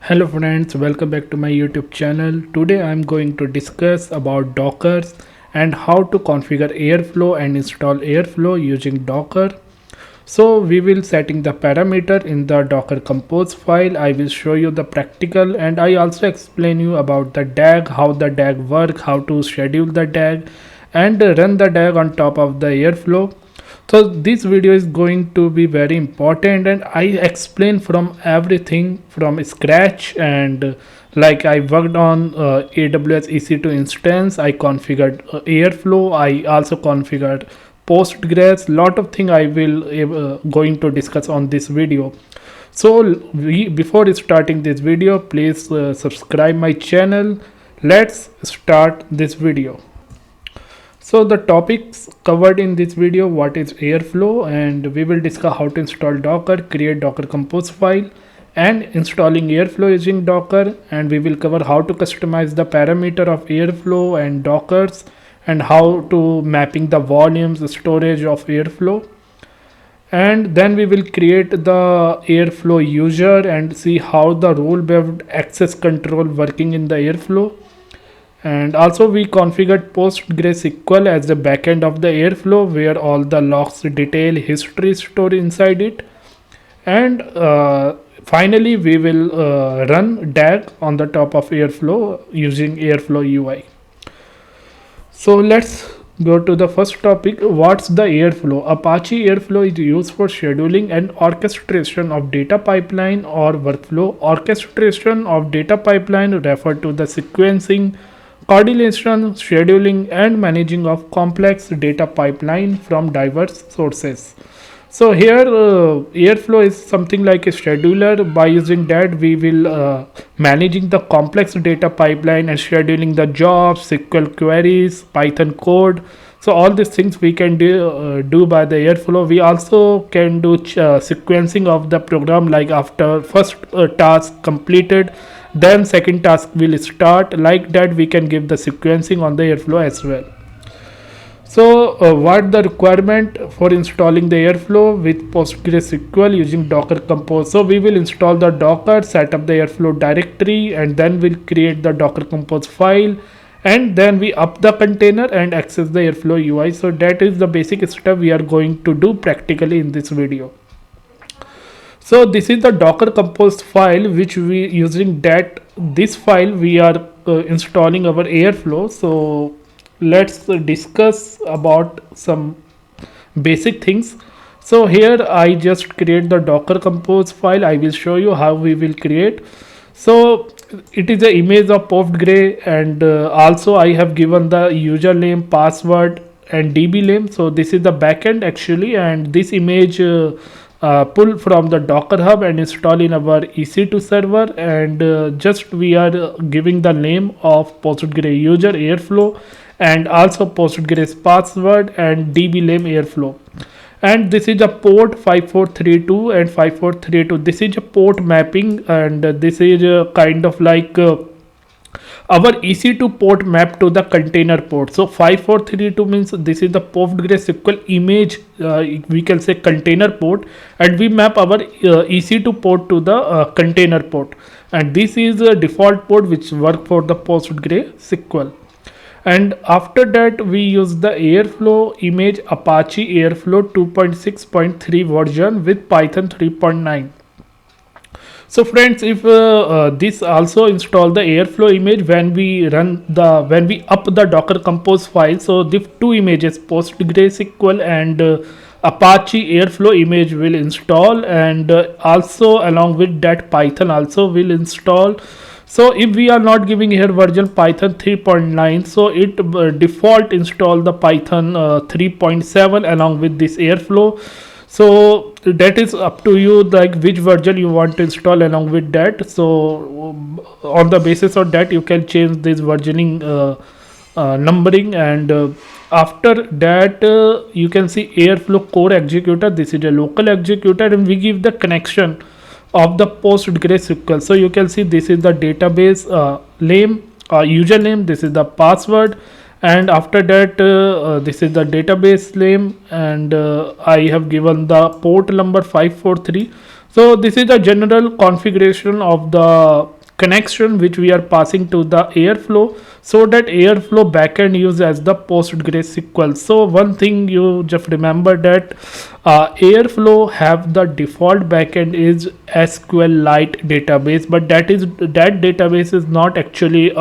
Hello friends, welcome back to my YouTube channel. Today I am going to discuss about Dockers and how to configure Airflow and install Airflow using Docker. So we will setting the parameter in the Docker Compose file. I will show you the practical and I also explain you about the DAG, how the DAG work, how to schedule the DAG and run the DAG on top of the Airflow. So this video is going to be very important and I explain from everything from scratch and like I worked on AWS EC2 instance. I configured Airflow. I also configured Postgres. Lot of thing I will going to discuss on this video. So before starting this video, please subscribe my channel. Let's start this video. So the topics covered in this video: what is Airflow, and we will discuss how to install Docker, create Docker Compose file and installing Airflow using Docker, and we will cover how to customize the parameter of Airflow and Dockers and how to mapping the volumes storage of Airflow. And then we will create the Airflow user and see how the role-based access control working in the Airflow. And also we configured PostgreSQL as the backend of the Airflow where all the logs detail history stored inside it. And finally we will run DAG on the top of Airflow using Airflow UI. So let's go to the first topic. What's the Airflow? Apache Airflow is used for scheduling and orchestration of data pipeline or workflow. Orchestration of data pipeline refer to the sequencing, coordination, scheduling and managing of complex data pipeline from diverse sources. So here Airflow is something like a scheduler. By using that we will managing the complex data pipeline and scheduling the jobs, SQL queries, Python code. So all these things we can do by the Airflow. We also can do sequencing of the program, like after first task completed, then second task will start. Like that we can give the sequencing on the Airflow as well. So what the requirement for installing the Airflow with PostgreSQL using Docker Compose? So we will install the Docker, set up the Airflow directory, and then we'll create the Docker Compose file, and then we up the container and access the Airflow UI. So that is the basic step we are going to do practically in this video. So this is the Docker Compose file which we using that this file we are installing our Airflow. So let's discuss about some basic things. So here I just create the Docker Compose file. I will show you how we will create. So it is an image of Postgre, and also I have given the username, password and DB name. So this is the backend actually, and this image pull from the Docker hub and install in our EC2 server, and just we are giving the name of Postgre user Airflow and also Postgres password and DB name Airflow. And this is a port 5432 and 5432. This is a port mapping, and this is kind of like our EC2 port map to the container port. So 5432 means this is the PostgreSQL image, we can say container port, and we map our EC2 port to the container port, and this is a default port which work for the PostgreSQL. And after that we use the Airflow image Apache Airflow 2.6.3 version with Python 3.9. So friends, if this also install the Airflow image when we up the Docker Compose file. So the two images, PostgreSQL and Apache Airflow image will install, and also along with that Python also will install. So if we are not giving here version Python 3.9, so it default install the Python 3.7 along with this Airflow. So that is up to you, like which version you want to install along with that. So on the basis of that you can change this versioning numbering, and after that you can see Airflow core executor. This is a local executor, and we give the connection of the PostgreSQL. So you can see this is the database name, username, this is the password, and after that this is the database name, and I have given the port number 543. So this is the general configuration of the connection which we are passing to the Airflow, so that Airflow backend use as the PostgreSQL. So one thing you just remember that Airflow have the default backend is SQLite database, but that database is not actually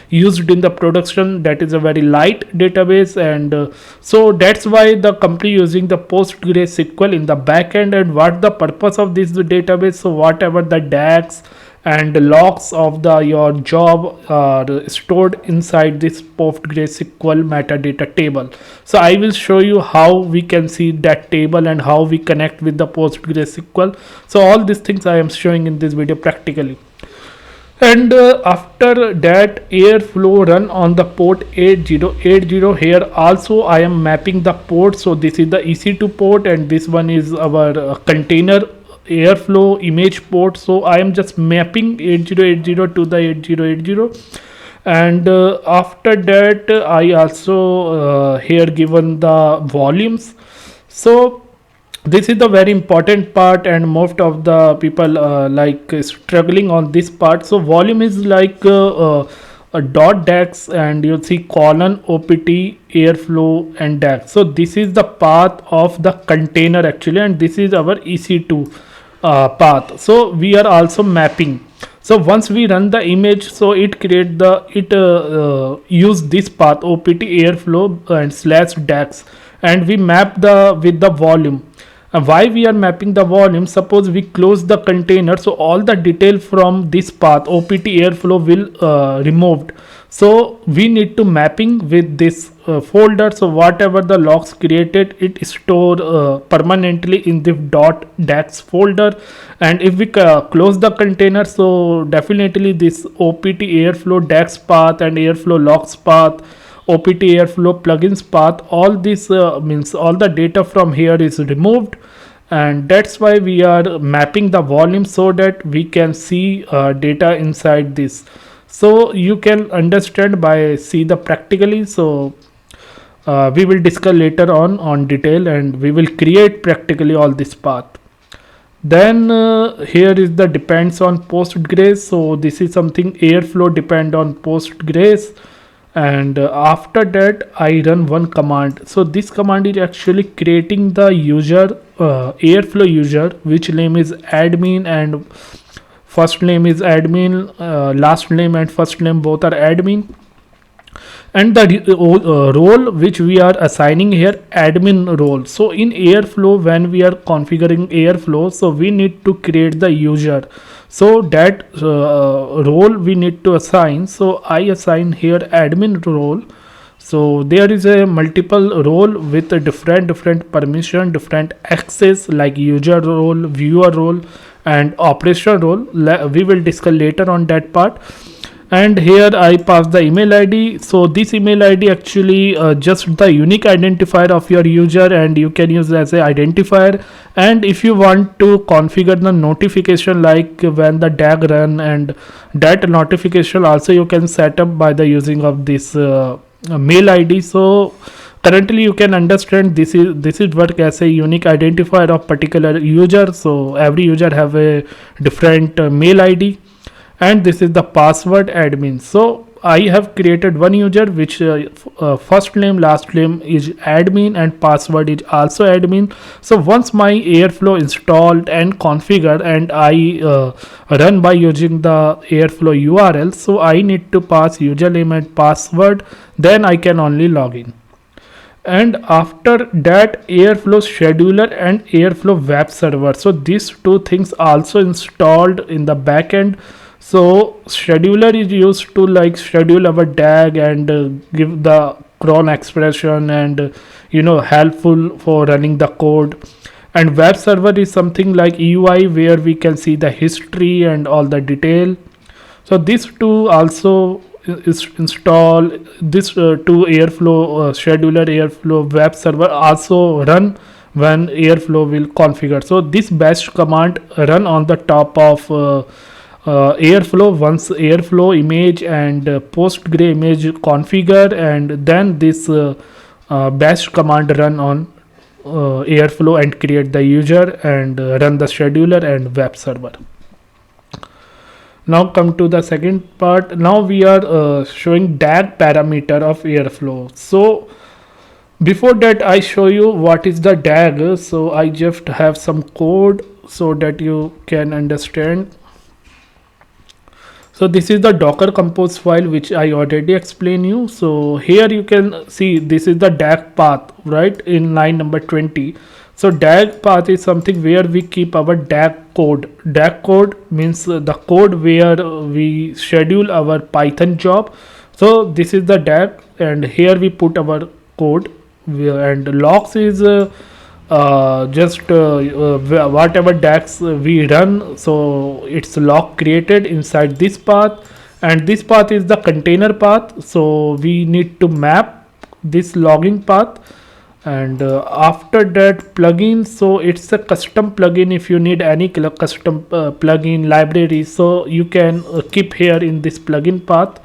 used in the production. That is a very light database, and so that's why the company using the PostgreSQL in the backend. And what the purpose of this database? So whatever the DAGs and the logs of the your job are stored inside this PostgreSQL metadata table. So I will show you how we can see that table and how we connect with the PostgreSQL. So all these things I am showing in this video practically. And after that, Airflow run on the port 8080. Here also I am mapping the port. So this is the EC2 port, and this one is our container Airflow image port. So I am just mapping 8080 to the 8080. And after that, I also here given the volumes. So this is the very important part, and most of the people like struggling on this part. So volume is like a dot DAGs, and you'll see colon opt airflow and DAGs. So this is the path of the container actually, and this is our EC2 path. So we are also mapping. So once we run the image, so it create the use this path opt airflow and slash DAGs, and we map the with the volume. Why we are mapping the volume? Suppose we close the container, so all the detail from this path opt airflow will removed. So we need to mapping with this folder. So whatever the logs created, it store permanently in the .dax folder. And if we close the container, so definitely this opt airflow dax path and airflow logs path, opt airflow plugins path, all this means all the data from here is removed. And that's why we are mapping the volume, so that we can see data inside this. So you can understand by see the practically. So we will discuss later on detail, and we will create practically all this path. Then here is the depends on Postgres. So this is something Airflow depend on Postgres. And after that I run one command. So this command is actually creating the user Airflow user, which name is admin, and first name is admin, last name and first name both are admin, and the role which we are assigning here admin role. So in Airflow, when we are configuring Airflow, so we need to create the user. So that role we need to assign. So I assign here admin role. So there is a multiple role with a different permission, different access, like user role, viewer role, and operation role. We will discuss later on that part. And here I pass the email ID. So this email ID actually just the unique identifier of your user, and you can use as a identifier. And if you want to configure the notification, like when the DAG run, and that notification also you can set up by the using of this mail ID. So currently you can understand this is work as a unique identifier of particular user. So every user have a different mail ID, and this is the password admin. So I have created one user which first name last name is admin and password is also admin. So once my Airflow installed and configured, and I run by using the Airflow URL, so I need to pass username and password, then I can only log in. And after that, Airflow scheduler and Airflow web server. So these two things also installed in the backend. So scheduler is used to like schedule our DAG and give the cron expression, and helpful for running the code. And web server is something like UI, where we can see the history and all the detail. So these two also is install. This two Airflow scheduler, Airflow web server also run when Airflow will configure. So this bash command run on the top of Airflow. Once Airflow image and Postgre image configure, and then this bash command run on Airflow and create the user and run the scheduler and web server. Now come to the second part. Now we are showing DAG parameter of Airflow. So before that I show you what is the DAG. So I just have some code so that you can understand. So this is the docker compose file which I already explained you. So here you can see this is the DAG path, right, in line number 20. So DAG path is something where we keep our DAG code. DAG code means the code where we schedule our Python job. So this is the DAG, and here we put our code, and logs is whatever DAGs we run. So it's log created inside this path, and this path is the container path. So we need to map this logging path. And after that, plugin, so it's a custom plugin. If you need any custom plugin library, so you can keep here in this plugin path.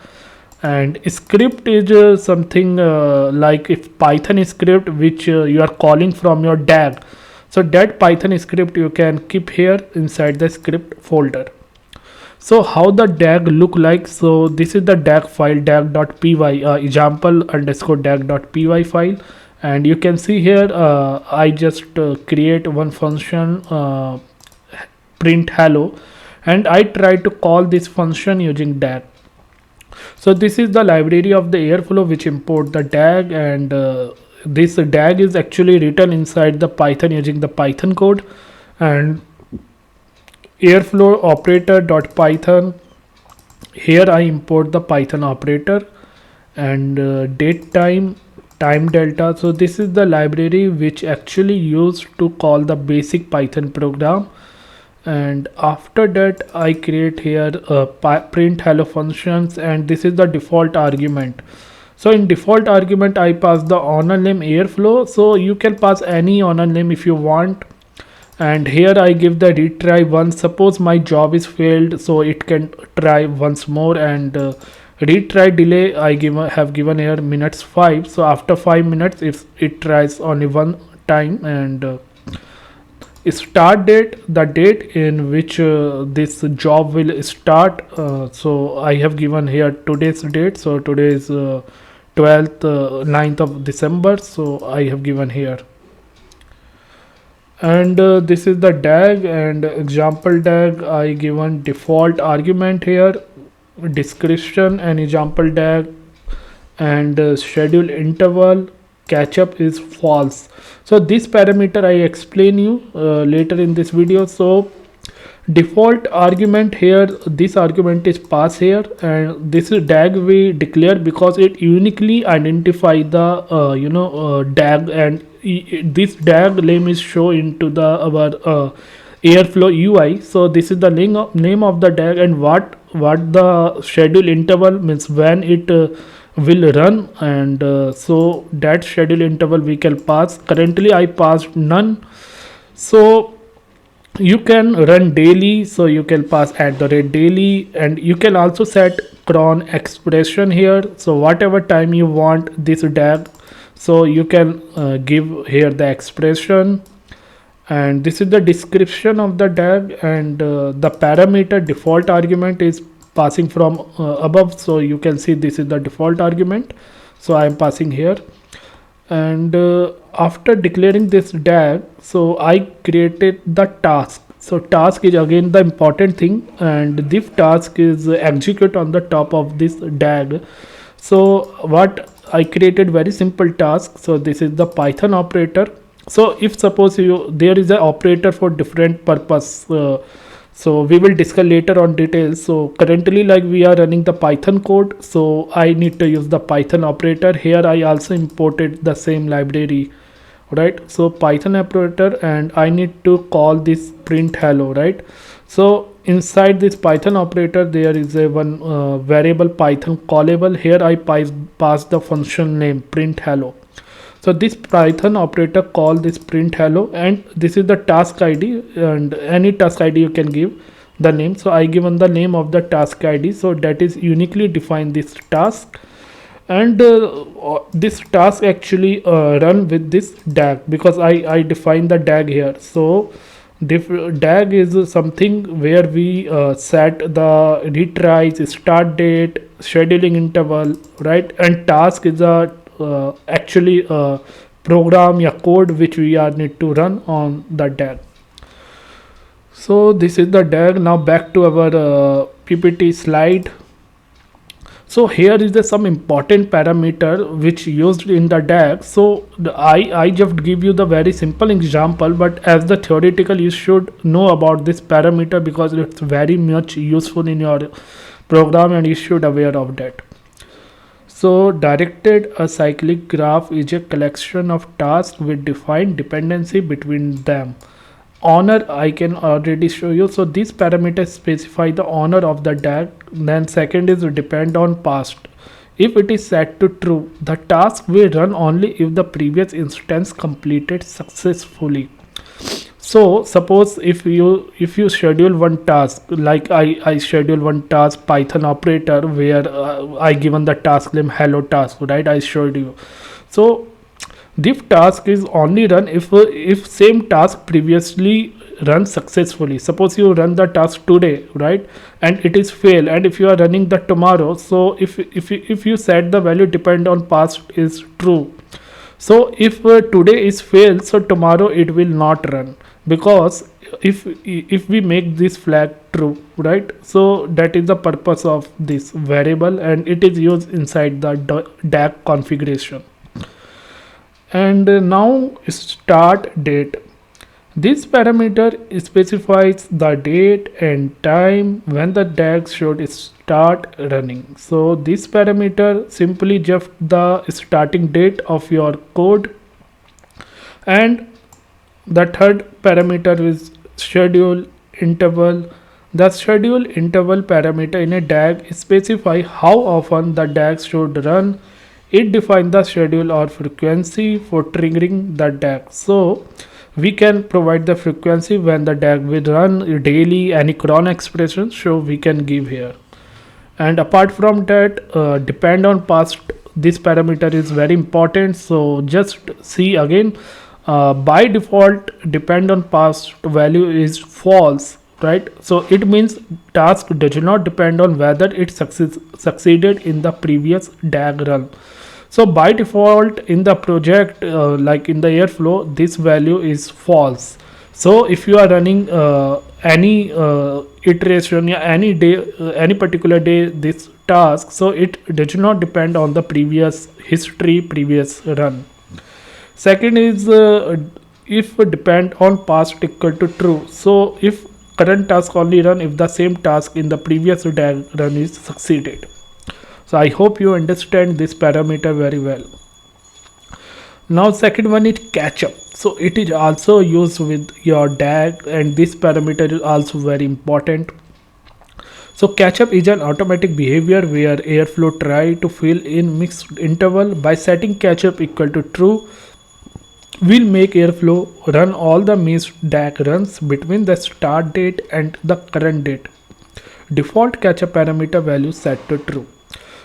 And script is something like if Python script which you are calling from your DAG, so that Python script you can keep here inside the script folder. So how the DAG look like? So this is the DAG file, dag.py, example underscore dag.py file. And you can see here I just create one function, print hello, and I try to call this function using DAG. So this is the library of the Airflow which import the DAG, and this DAG is actually written inside the Python using the Python code. And Airflow operator.python, here I import the Python operator, and date time delta. So this is the library which actually used to call the basic Python program. And after that I create here print hello functions, and this is the default argument. So in default argument I pass the owner name Airflow. So you can pass any owner name if you want. And here I give the retry once. Suppose my job is failed, so it can try once more. And retry delay I have given here minutes 5. So after 5 minutes if it tries only one time. And start date, the date in which this job will start. So I have given here today's date. So today is 12th 9th of December, so I have given here. And this is the DAG and example DAG. I given default argument here, description and example DAG, and schedule interval catch up is false. So this parameter I explain you later in this video. So default argument here, this argument is pass here, and this is DAG we declare because it uniquely identify the DAG, and this DAG name is shown into the our Airflow UI. So this is the name of the DAG, and what the schedule interval means, when it will run. And so that schedule interval we can pass. Currently I passed none. So you can run daily, so you can pass @daily, and you can also set cron expression here. So whatever time you want this DAG, so you can give here the expression. And this is the description of the DAG, and the parameter default argument is passing from above. So you can see this is the default argument, so I am passing here. And after declaring this DAG, so I created the task. So task is again the important thing, and this task is execute on the top of this DAG. So what I created, very simple task. So this is the Python operator. So if suppose there is an operator for different purpose, so we will discuss later on details. So currently like we are running the Python code, so I need to use the Python operator. Here I also imported the same library, right? So Python operator, and I need to call this print hello, right? So inside this Python operator there is a one variable Python callable. Here I pass the function name print hello. So this Python operator call this print hello, and this is the task ID, and any task ID you can give the name. So I given the name of the task ID, so that is uniquely define this task. and this task actually run with this DAG, because I define the DAG here. So DAG is something where we set the retries, start date, scheduling interval, right? And task is a actually program or code which we are need to run on the DAG. So this is the DAG. Now back to our PPT slide. So here is some important parameter which used in the DAG. So I just give you the very simple example, but as the theoretical you should know about this parameter because it's very much useful in your program and you should aware of that. So directed acyclic graph is a collection of tasks with defined dependency between them. Honor I can already show you. So these parameters specify the honor of the DAG. Then second is depend on past. If it is set to true, the task will run only if the previous instance completed successfully. So suppose if you schedule one task, like I schedule one task Python operator where I given the task name hello task, right? I showed you. So this task is only run if same task previously run successfully. Suppose you run the task today, right, and it is fail, and if you are running the tomorrow, so if you set the value depend on past is true. So if today is fail, so tomorrow it will not run, because if we make this flag true, right? So that is the purpose of this variable, and it is used inside the DAG configuration. And now start date. This parameter specifies the date and time when the DAG should start running. So this parameter simply just the starting date of your code. And the third parameter is schedule interval. The schedule interval parameter in a DAG specify how often the DAG should run. It defines the schedule or frequency for triggering the DAG. So we can provide the frequency when the DAG will run daily, any cron expression, so we can give here. And apart from that, depend on past, this parameter is very important. So just see again, by default depend on past value is false, right? So it means task does not depend on whether it succeeded in the previous DAG run. So by default in the project, like in the Airflow, this value is false. So if you are running any iteration, yeah, any day, any particular day, this task, so it does not depend on the previous history, previous run. Second is if depend on past equal to true. So if current task only run if the same task in the previous DAG run is succeeded. So I hope you understand this parameter very well. Now second one is catch up. So it is also used with your DAG, and this parameter is also very important. So catch up is an automatic behavior where Airflow try to fill in mixed interval. By setting catch up equal to true, will make Airflow run all the missed DAG runs between the start date and the current date. Default catch up parameter value set to true.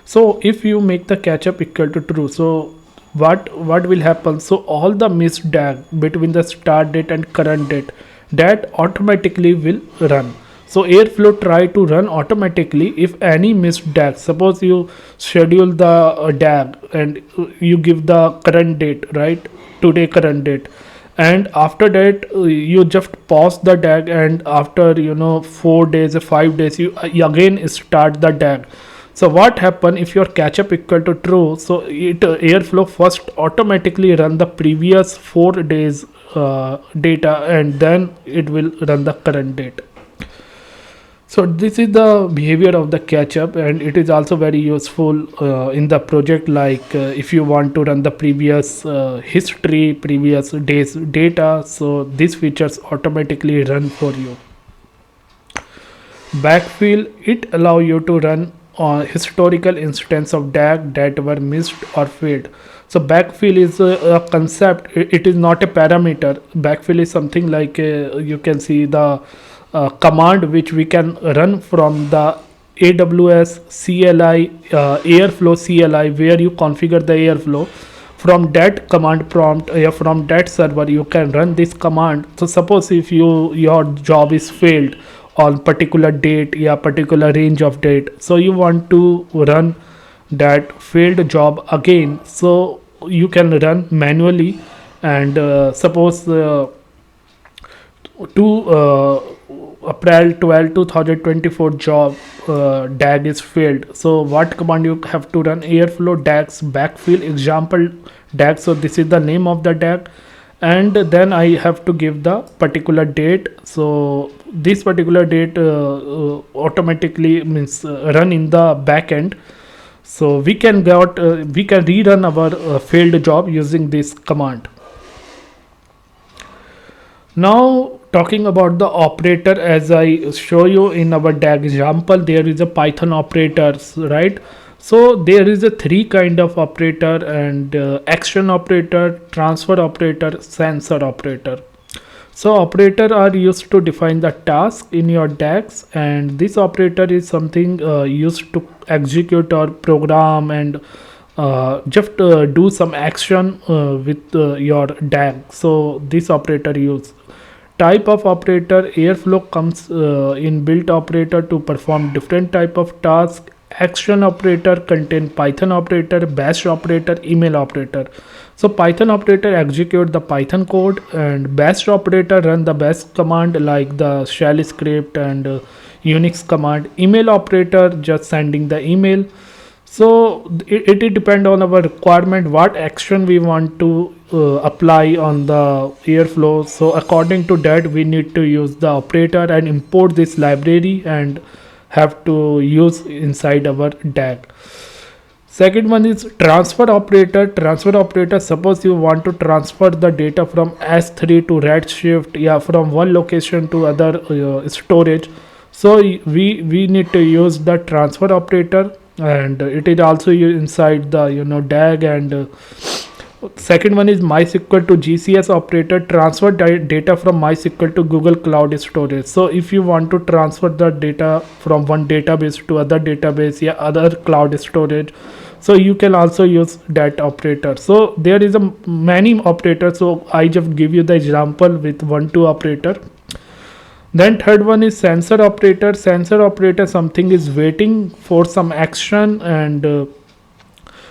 So if you make the catch up equal to true, so what will happen? So all the missed DAG between the start date and current date, that automatically will run. So Airflow try to run automatically if any missed DAG. Suppose you schedule the DAG and you give the current date, right? Today current date, and after that you just pause the DAG, and after 4 days or 5 days you again start the DAG. So what happen if your catch up equal to true? So it Airflow first automatically run the previous 4 days data, and then it will run the current date. So this is the behavior of the catch up, and it is also very useful in the project, like if you want to run the previous history, previous days data, so these features automatically run for you. Backfill, it allow you to run historical instance of DAG that were missed or failed. So backfill is a concept, it is not a parameter. Backfill is something like you can see the command which we can run from the AWS CLI, Airflow CLI, where you configure the Airflow. From that command prompt, from that server, you can run this command. So suppose if your job is failed on particular date, particular range of date, so you want to run that failed job again, so you can run manually. And suppose to April 12 2024 job DAG is failed, so what command you have to run? Airflow DAGs backfill example DAG. So this is the name of the DAG, and then I have to give the particular date. So this particular date automatically means run in the backend. So we can rerun our failed job using this command. Now talking about the operator, as I show you in our DAG example, there is a Python operators, right? So there is a three kind of operator, and action operator, transfer operator, sensor operator. So operator are used to define the task in your DAGs, and this operator is something used to execute or program and just do some action with your DAG. So this operator use. Type of operator: Airflow comes in built operator to perform different type of task. Action operator contain Python operator, bash operator, email operator. So Python operator execute the Python code, and bash operator run the bash command like the shell script and Unix command. Email operator just sending the email. So it depend on our requirement what action we want to apply on the Airflow. So according to that, we need to use the operator and import this library and have to use inside our DAG. Second one is transfer operator. Transfer operator, suppose you want to transfer the data from S3 to Redshift, from one location to other storage. So we need to use the transfer operator, and it is also inside the DAG. And second one is MySQL to GCS operator. Transfer data from MySQL to Google Cloud Storage. So if you want to transfer the data from one database to other database, other cloud storage, so you can also use that operator. So there is a many operators, so I just give you the example with 1-2 operator. Then third one is sensor operator. Sensor operator, something is waiting for some action, and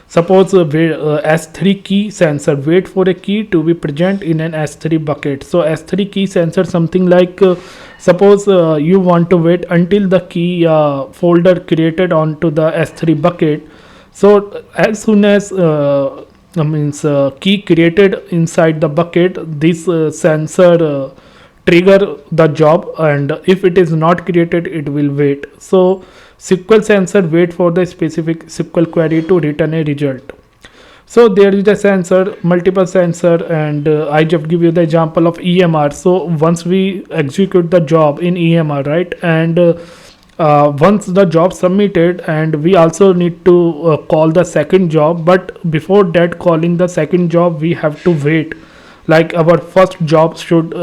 suppose S3 key sensor wait for a key to be present in an S3 bucket. So S3 key sensor, something like suppose you want to wait until the key folder created onto the S3 bucket. So as soon as key created inside the bucket, this sensor trigger the job, and if it is not created, it will wait. So SQL sensor wait for the specific SQL query to return a result. So there is a sensor, multiple sensor, and I just give you the example of EMR. So once we execute the job in EMR, right, and once the job submitted, and we also need to call the second job, but before that calling the second job, we have to wait, like our first job should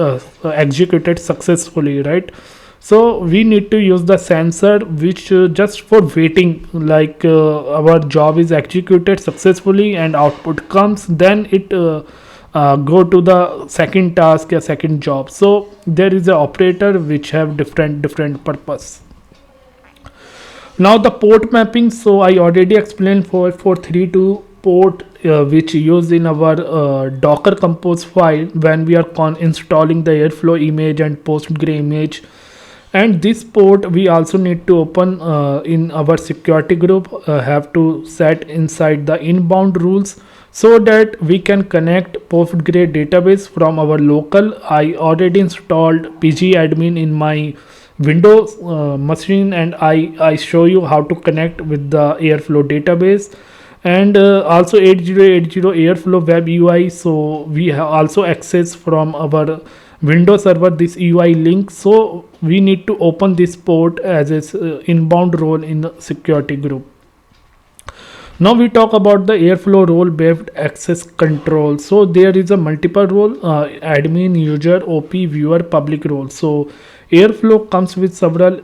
executed successfully, right? So we need to use the sensor which just for waiting, like our job is executed successfully and output comes, then it go to the second task or second job. So there is an operator which have different purpose. Now the port mapping, so I already explained for 32 port which used in our docker compose file when we are installing the Airflow image and Postgre image. And this port we also need to open in our security group, have to set inside the inbound rules so that we can connect Postgre database from our local. I already installed pgadmin in my Windows machine, and I show you how to connect with the Airflow database, and also 8080 Airflow web UI. So we have also access from our Windows server this UI link, so we need to open this port as its inbound role in the security group. Now we talk about the Airflow role-based access control. So there is a multiple role, admin, user, OP, viewer, public role. So Airflow comes with several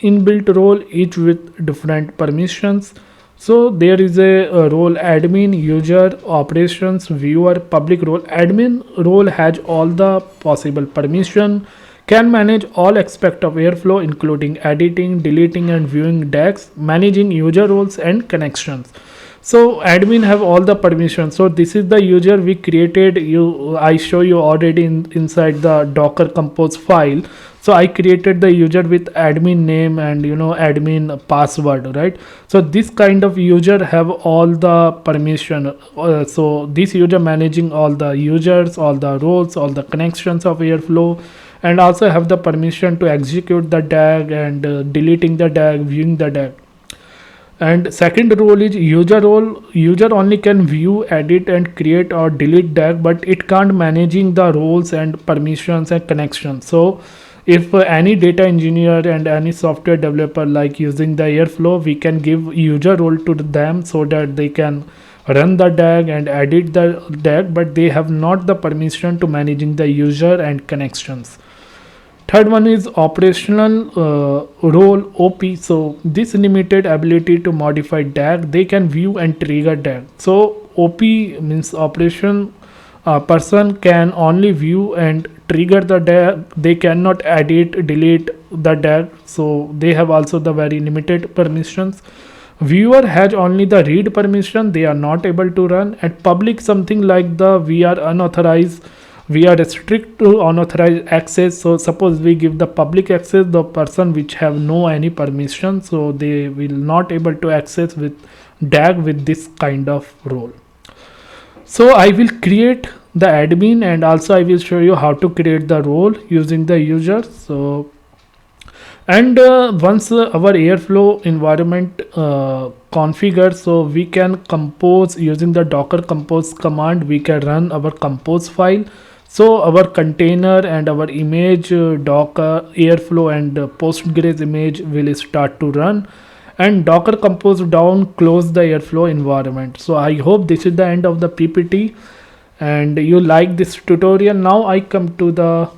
inbuilt role, each with different permissions. So there is a role admin, user, operations, viewer, public role. Admin role has all the possible permission, can manage all aspects of Airflow including editing, deleting and viewing DAGs, managing user roles and connections. So admin have all the permissions. So this is the user we created. I show you already inside the docker compose file. So I created the user with admin name and admin password, right? So this kind of user have all the permission. So this user managing all the users, all the roles, all the connections of Airflow, and also have the permission to execute the DAG and deleting the DAG, viewing the DAG. And second role is user role. User only can view, edit and create or delete DAG, but it can't managing the roles and permissions and connections. So if any data engineer and any software developer like using the Airflow, we can give user role to them so that they can run the DAG and edit the DAG, but they have not the permission to managing the user and connections. Third one is operational role OP. So this limited ability to modify DAG, they can view and trigger DAG. So OP means operation person can only view and trigger the DAG. They cannot edit, delete the DAG. So they have also the very limited permissions. Viewer has only the read permission. They are not able to run. And public something like the we are unauthorized. We are restrict to unauthorized access. So suppose we give the public access, the person which have no any permission, so they will not able to access with DAG with this kind of role. So I will create the admin and also I will show you how to create the role using the user. So and once our Airflow environment configured, so we can compose using the docker compose command. We can run our compose file. So our container and our image, docker Airflow and Postgres image will start to run, and docker compose down close the Airflow environment. So I hope this is the end of the PPT and you like this tutorial. Now I come to the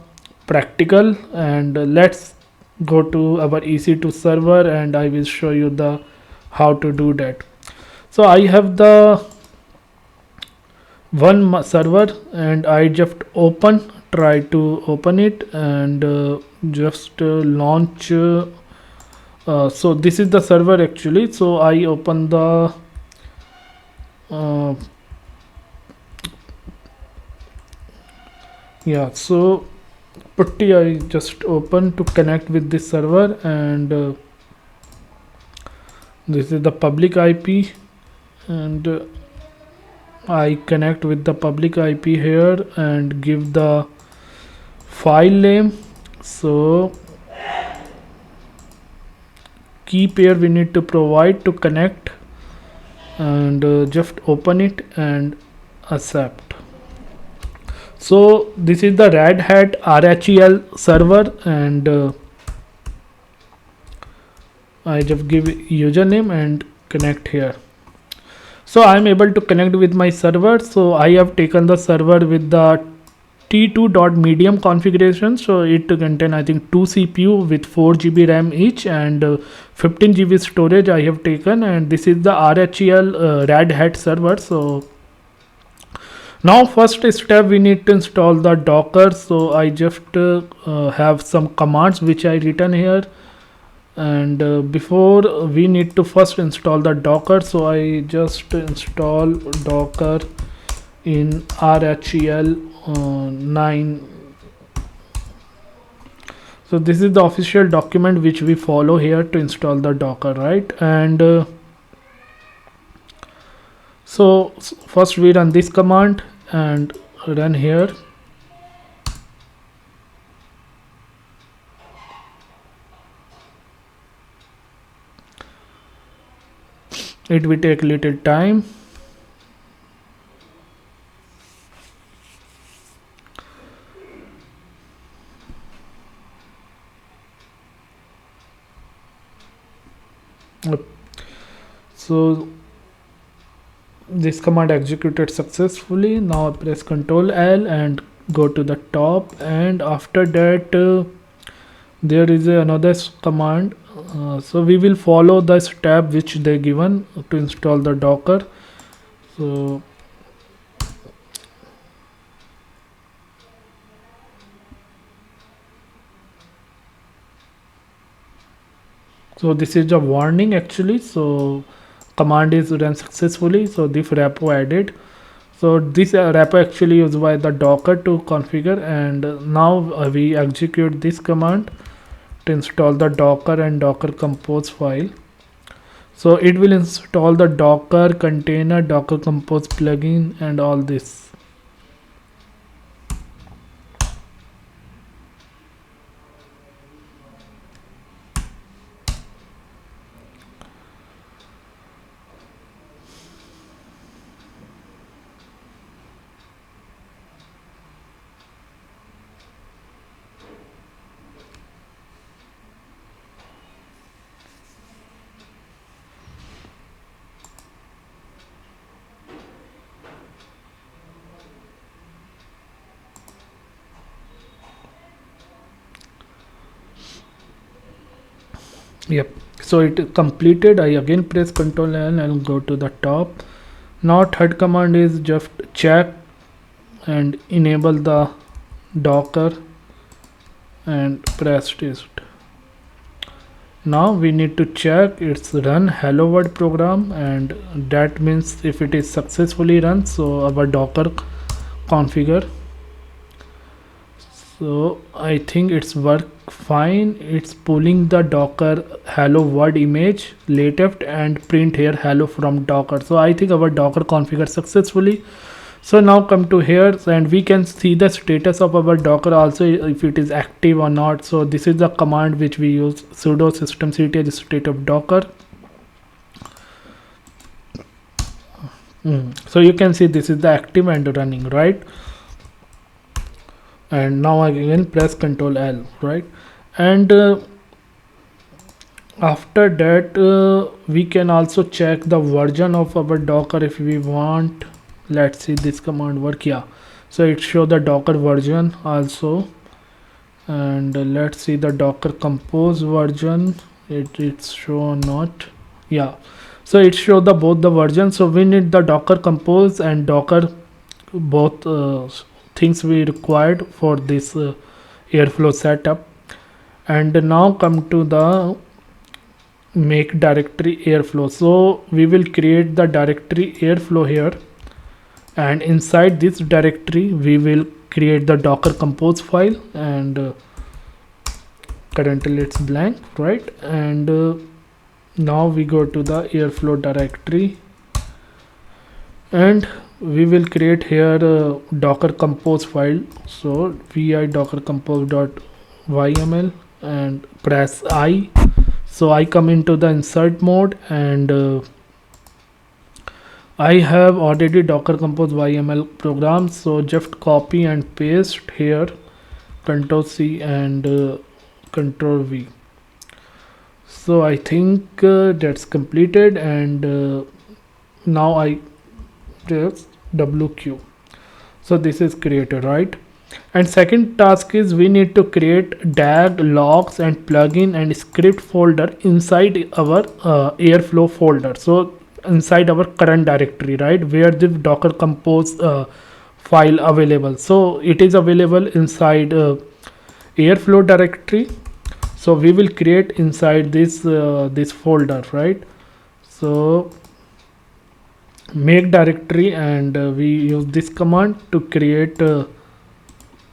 practical, and let's go to our EC2 server and I will show you the how to do that. So I have the one server and I just try to open it and just launch. So this is the server actually. So I open the so putty I just open to connect with this server, and this is the public IP, and I connect with the public IP here and give the file name. So key pair we need to provide to connect, and just open it and accept. So this is the Red Hat RHEL server, and I just give username and connect here. So I am able to connect with my server. So I have taken the server with the T2.medium configuration. So it contain I think 2 CPU with 4 GB RAM each and 15 GB storage I have taken, and this is the RHEL Red Hat server. So now first step we need to install the Docker. So I just have some commands which I written here, and before we need to first install the Docker. So I just install Docker in RHEL 9. So this is the official document which we follow here to install the Docker, right? And so first we run this command and run here. It will take little time. So this command executed successfully. Now I press Ctrl L and go to the top, and after that there is another command. So we will follow the step which they given to install the Docker. So this is a warning actually. So command is run successfully, so this repo added. So this repo actually used by the Docker to configure, and now we execute this command to install the Docker and Docker Compose file. So it will install the Docker container, Docker Compose plugin, and all this. Yep, so it completed. I again press Ctrl N and go to the top. Now third command is just check and enable the Docker and press test. Now we need to check it's run hello world program, and that means if it is successfully run, so our Docker configure. So I think it's work fine. It's pulling the Docker hello world image latest and print here hello from Docker. So I think our Docker configured successfully. So now come to here and we can see the status of our Docker also, if it is active or not. So this is the command which we use, sudo systemctl state of Docker. So you can see this is the active and running, right? And now again press Ctrl L, right? And after that we can also check the version of our Docker if we want. Let's see this command work. Yeah, so it show the Docker version also, and let's see the Docker Compose version. It's show or not. Yeah, so it show the both the versions. So we need the Docker Compose and Docker, both things we required for this Airflow setup. And now come to the make directory Airflow. So we will create the directory Airflow here, and inside this directory we will create the Docker Compose file, and currently it's blank, right? And now we go to the Airflow directory and we will create here Docker Compose file. So vi docker-compose.yml and press I. So I come into the insert mode, and I have already Docker Compose YML program, so just copy and paste here, Ctrl C and Ctrl V. So I think that's completed, and now I press WQ. So this is created, right? And second task is we need to create DAG, logs and plugin and script folder inside our Airflow folder. So inside our current directory, right, where the Docker Compose file available. So it is available inside Airflow directory. So we will create inside this this folder, right? So make directory, and we use this command to create the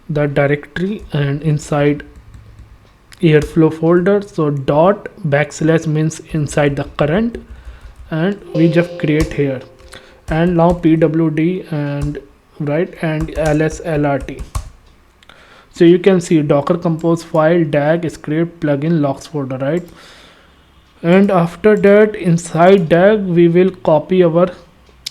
directory, and inside Airflow folder. So dot backslash means inside the current, and we just create here, and now pwd and right and lslrt. So you can see Docker Compose file, DAG, script, plugin, logs folder, right? And after that inside DAG we will copy our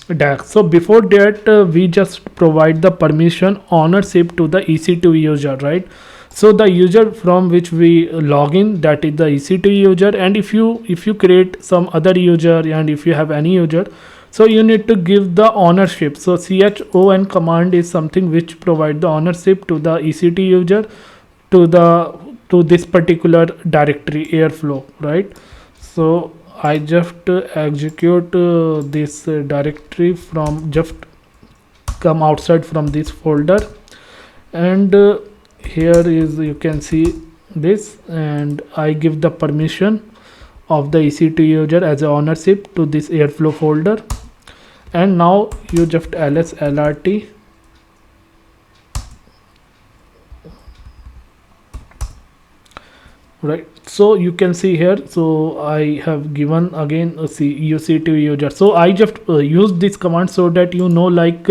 DAG. So before that we just provide the permission ownership to the EC2 user, right? So the user from which we log in, that is the EC2 user, and if you create some other user, and if you have any user, so you need to give the ownership. So chon command is something which provide the ownership to the EC2 user, to the to this particular directory Airflow, right? So I just execute this directory from just come outside from this folder, and here is you can see this, and I give the permission of the EC2 user as a ownership to this Airflow folder. And now you just ls lrt right. So you can see here, so I have given again EC2 user. So I just use this command so that you know, like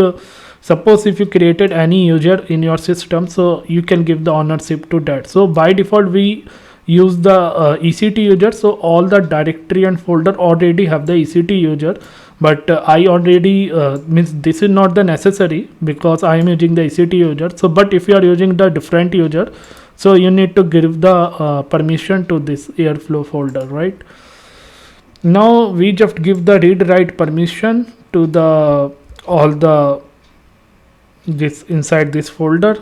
suppose if you created any user in your system, so you can give the ownership to that. So by default we use the EC2 user, so all the directory and folder already have the EC2 user, but I already means this is not the necessary because I am using the EC2 user. So but if you are using the different user, so you need to give the permission to this Airflow folder, right? Now we just give the read write permission to the all the this inside this folder.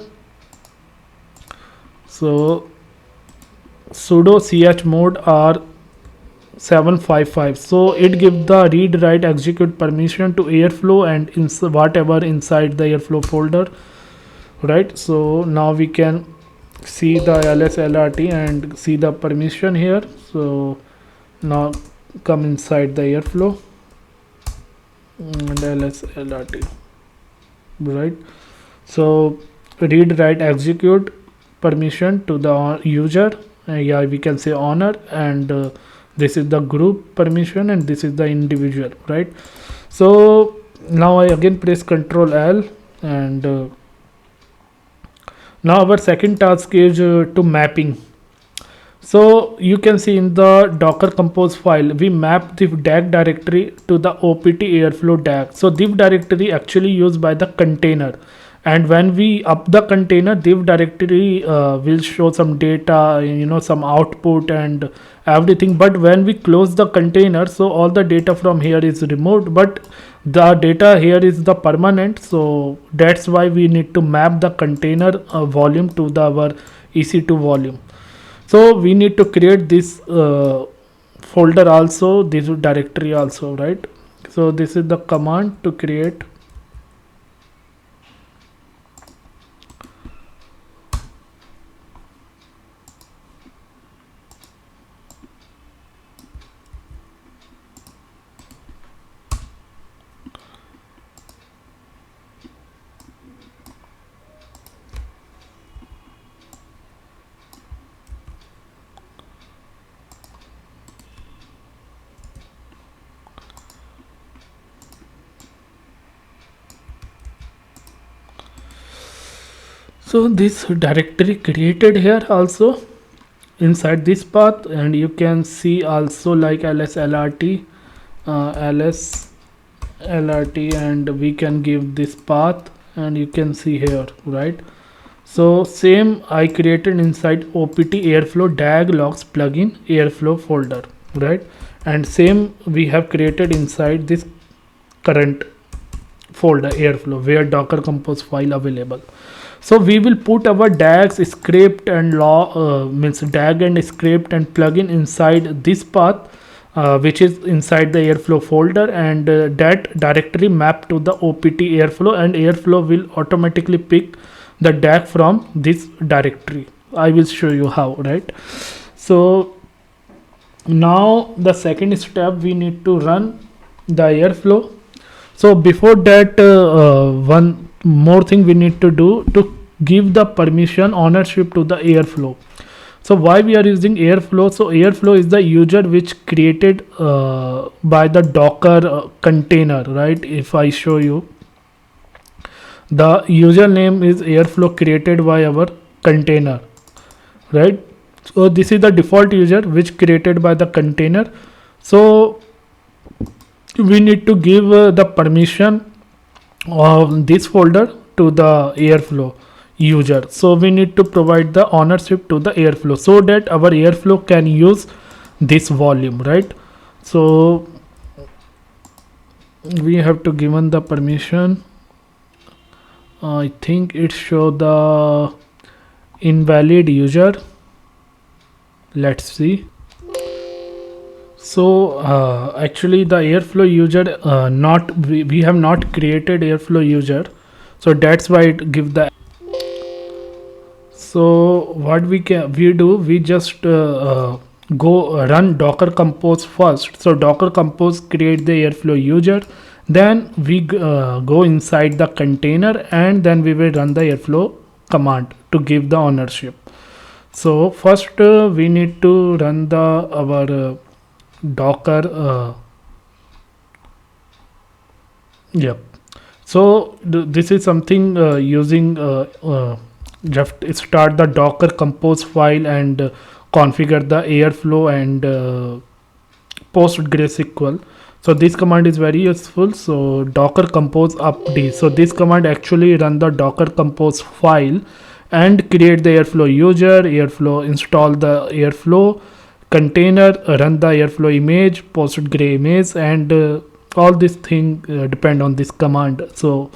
So sudo chmod r755, so it gives the read write execute permission to Airflow and whatever inside the Airflow folder, right? So now we can see the ls lrt and see the permission here. So now come inside the Airflow and ls lrt, right? So read write execute permission to the user, yeah, we can say owner, and this is the group permission and this is the individual, right? So now I again press Ctrl L, and now our second task is to mapping. So you can see in the docker-compose file we map the DAG directory to the opt airflow DAG. So div directory actually used by the container, and when we up the container, div directory will show some data, you know, some output and everything. But when we close the container, so all the data from here is removed, but the data here is the permanent. So that's why we need to map the container volume to the our EC2 volume. So we need to create this folder also, this directory also, right? So this is the command to create. So this directory created here also inside this path, and you can see also like ls lrt, and we can give this path, and you can see here, right? So same I created inside opt airflow DAG logs plugin airflow folder, right? And same we have created inside this current folder Airflow where docker compose file available. So we will put our DAGs script and means DAG and script and plugin inside this path, which is inside the Airflow folder, and that directory map to the opt Airflow, and Airflow will automatically pick the DAG from this directory. I will show you how, right? So now the second step, we need to run the Airflow. So before that, one more thing we need to do to give the permission ownership to the Airflow. So why we are using Airflow? So Airflow is the user which created by the Docker container, right? If I show you, the username is Airflow created by our container, right? So this is the default user which created by the container. So we need to give the permission of this folder to the Airflow user. So we need to provide the ownership to the Airflow so that our Airflow can use this volume, right? So we have to given the permission. I think it show the invalid user. Let's see. So actually the Airflow user not we have not created Airflow user, so that's why it give the. So what we do, we just go run docker compose first. So docker compose create the Airflow user, then we go inside the container, and then we will run the Airflow command to give the ownership. So first we need to run the our docker yep. So this is something using just start the docker compose file and configure the airflow and PostgreSQL. So this command is very useful. So docker compose upd. So this command actually run the docker compose file and create the airflow user, airflow install the airflow container, run the airflow image, postgre image, and all this thing depend on this command. So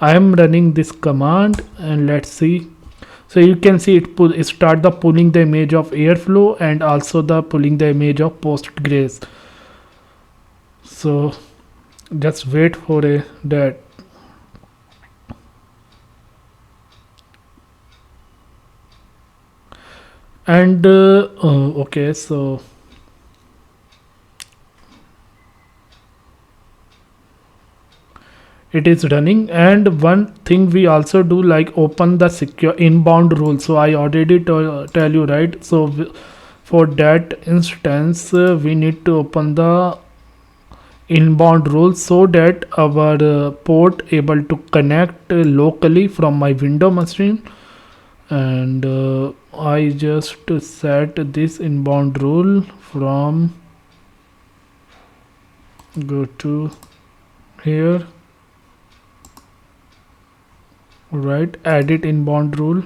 I am running this command, and let's see. So you can see it start the pulling the image of airflow and also the pulling the image of postgres. So just wait for that. And okay, so it is running. And one thing we also do, like open the secure inbound rule. So I already tell you, right? So for that instance we need to open the inbound rule so that our port able to connect locally from my window machine. And I just set this inbound rule from go to here, right, edit inbound rule,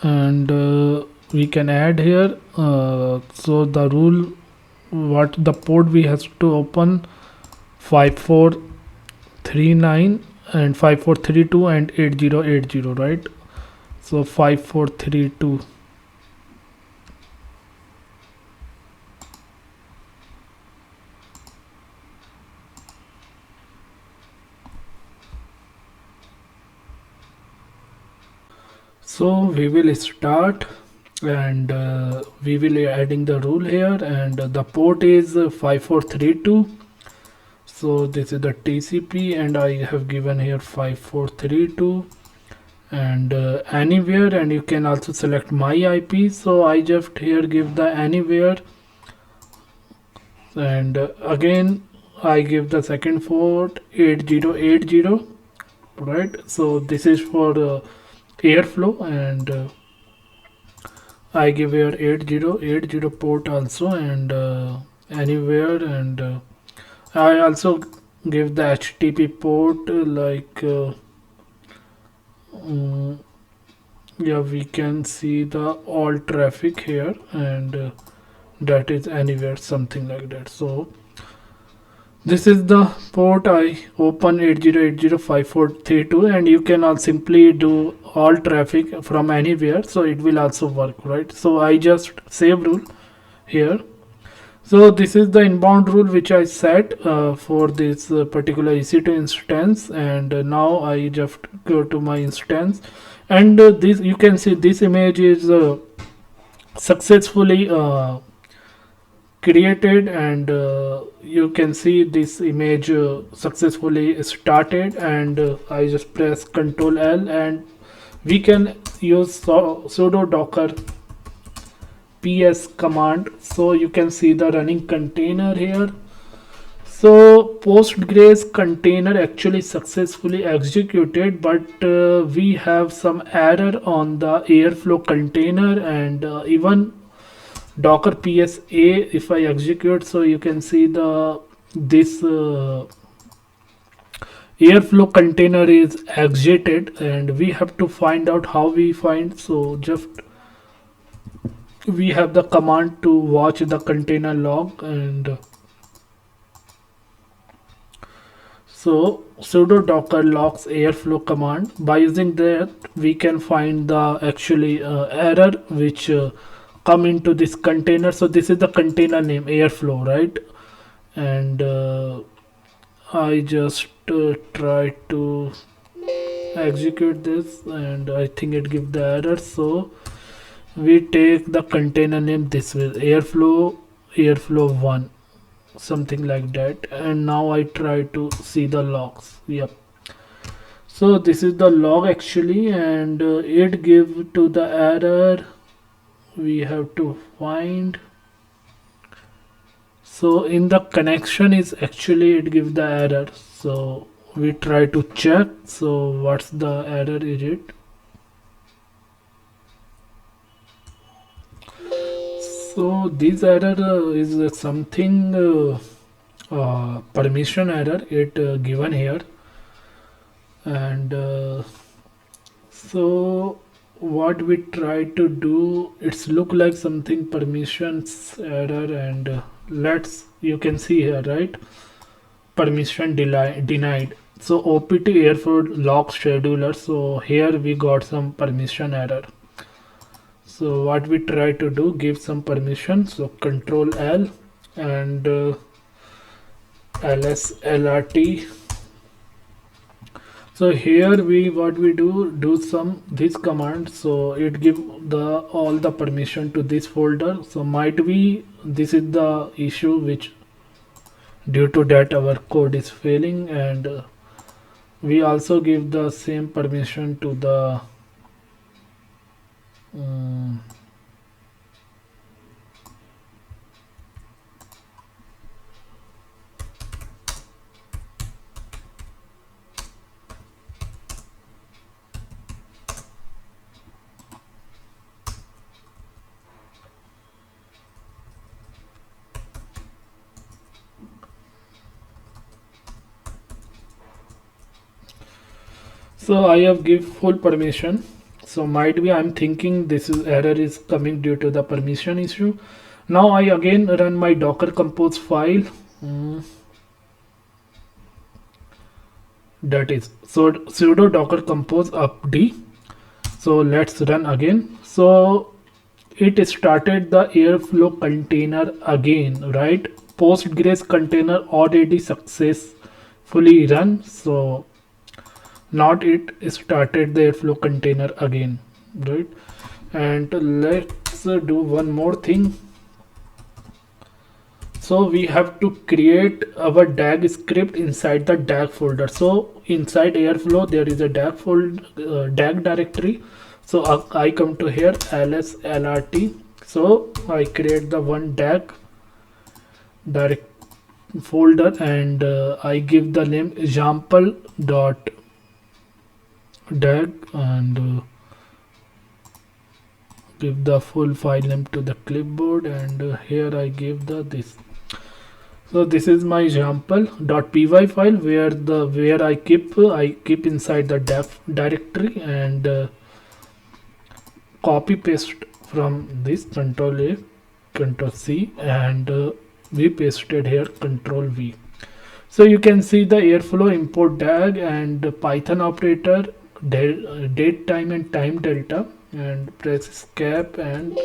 and we can add here so the rule what the port we has to open 5439 and 5432 and 8080, right? So 5432. So we will start, and we will adding the rule here, and the port is 5432. So this is the TCP, and I have given here 5432 and anywhere, and you can also select my IP. So I just here give the anywhere, and again I give the second port 8080, right? So this is for airflow, and I give here 8080 port also, and anywhere, and I also give the HTTP port like yeah, we can see the all traffic here, and that is anywhere, something like that. So this is the port I open 80805432, and you can all simply do all traffic from anywhere, so it will also work, right? So I just save rule here. So this is the inbound rule which I set for this particular EC2 instance, and now I just go to my instance, and this you can see this image is successfully created, and you can see this image successfully started, and I just press Ctrl L, and we can use sudo docker ps command. So you can see the running container here. So Postgres container actually successfully executed, but we have some error on the Airflow container, and even docker psa if I execute, so you can see the this Airflow container is exited, and we have to find out how we find. So just we have the command to watch the container log, and So sudo docker logs airflow command. By using that we can find the actually error which come into this container. So this is the container name airflow, right? And I just try to execute this and I think it gives the error. So we take the container name this way, airflow 1, something like that, and now I try to see the logs. Yep. So this is the log actually, and it give to the error we have to find. So in the connection is actually it gives the error. So we try to check. So what's the error is it? So this error is something permission error it given here, and so what we try to do, it's look like something permissions error, and you can see here, right? Permission denied. So opt airflow log scheduler. So here we got some permission error. So what we try to do, give some permission. So control L and ls lrt. So here what we do some this command. So it give the all the permission to this folder. So might be this is the issue which due to that our code is failing, and we also give the same permission to the so I have give full permission. So might be I'm thinking this is error is coming due to the permission issue. Now I again run my docker compose file. That is so sudo docker compose upd. So let's run again. So it started the airflow container again, right? Postgres container already successfully run. So not it started the airflow container again, right? And let's do one more thing. So we have to create our DAG script inside the DAG folder. So inside airflow there is a DAG folder, DAG directory. So I come to here ls lrt. So I create the one DAG direct folder, and I give the name example dot DAG, and give the full file name to the clipboard, and here I give the this. So this is my example.py file where I keep inside the def directory, and copy paste from this control A, control C, and we pasted here control V. So you can see the airflow import DAG and Python operator, date time and time delta, and press escape and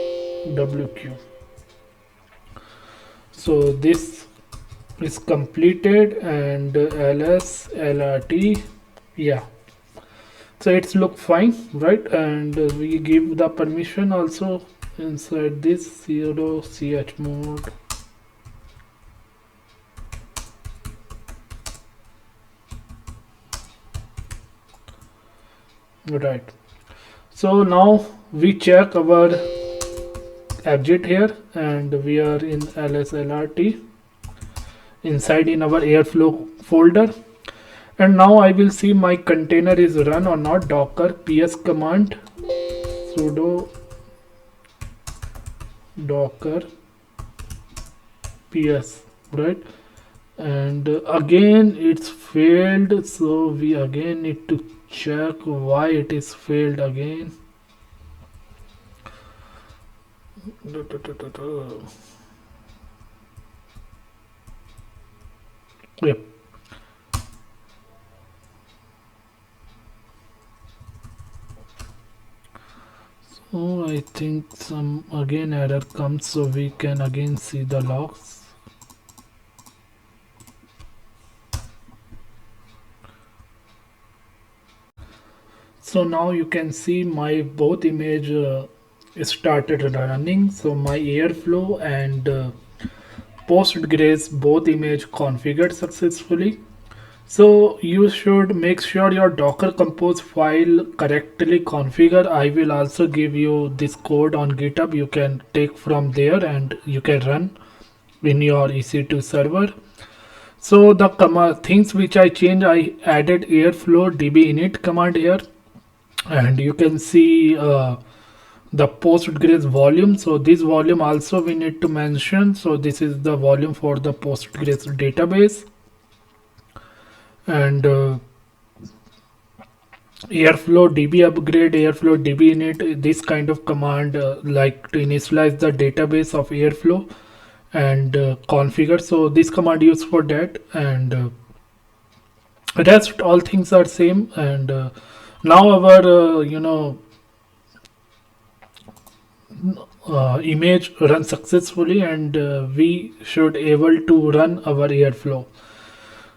WQ. So this is completed, and ls lrt, yeah. So it's look fine, right? And we give the permission also inside this sudo chmod. Right. So now we check our exit here, and we are in ls lrt inside in our airflow folder. And now I will see my container is run or not. Docker ps command sudo docker ps, right? And again it's failed, so we again need to check why it is failed again. Yep. I think some again error comes, so we can again see the logs. So now you can see my both image started running. So my Airflow and Postgres both image configured successfully. So you should make sure your docker compose file correctly configure. I will also give you this code on GitHub. You can take from there and you can run in your EC2 server. So the things which I changed, I added Airflow db init command here, and you can see the Postgres volume. So this volume also we need to mention. So this is the volume for the Postgres database. And Airflow db upgrade, Airflow db init, this kind of command like to initialize the database of Airflow and configure. So this command used for that, and rest all things are same. And now our image runs successfully, and we should able to run our Airflow.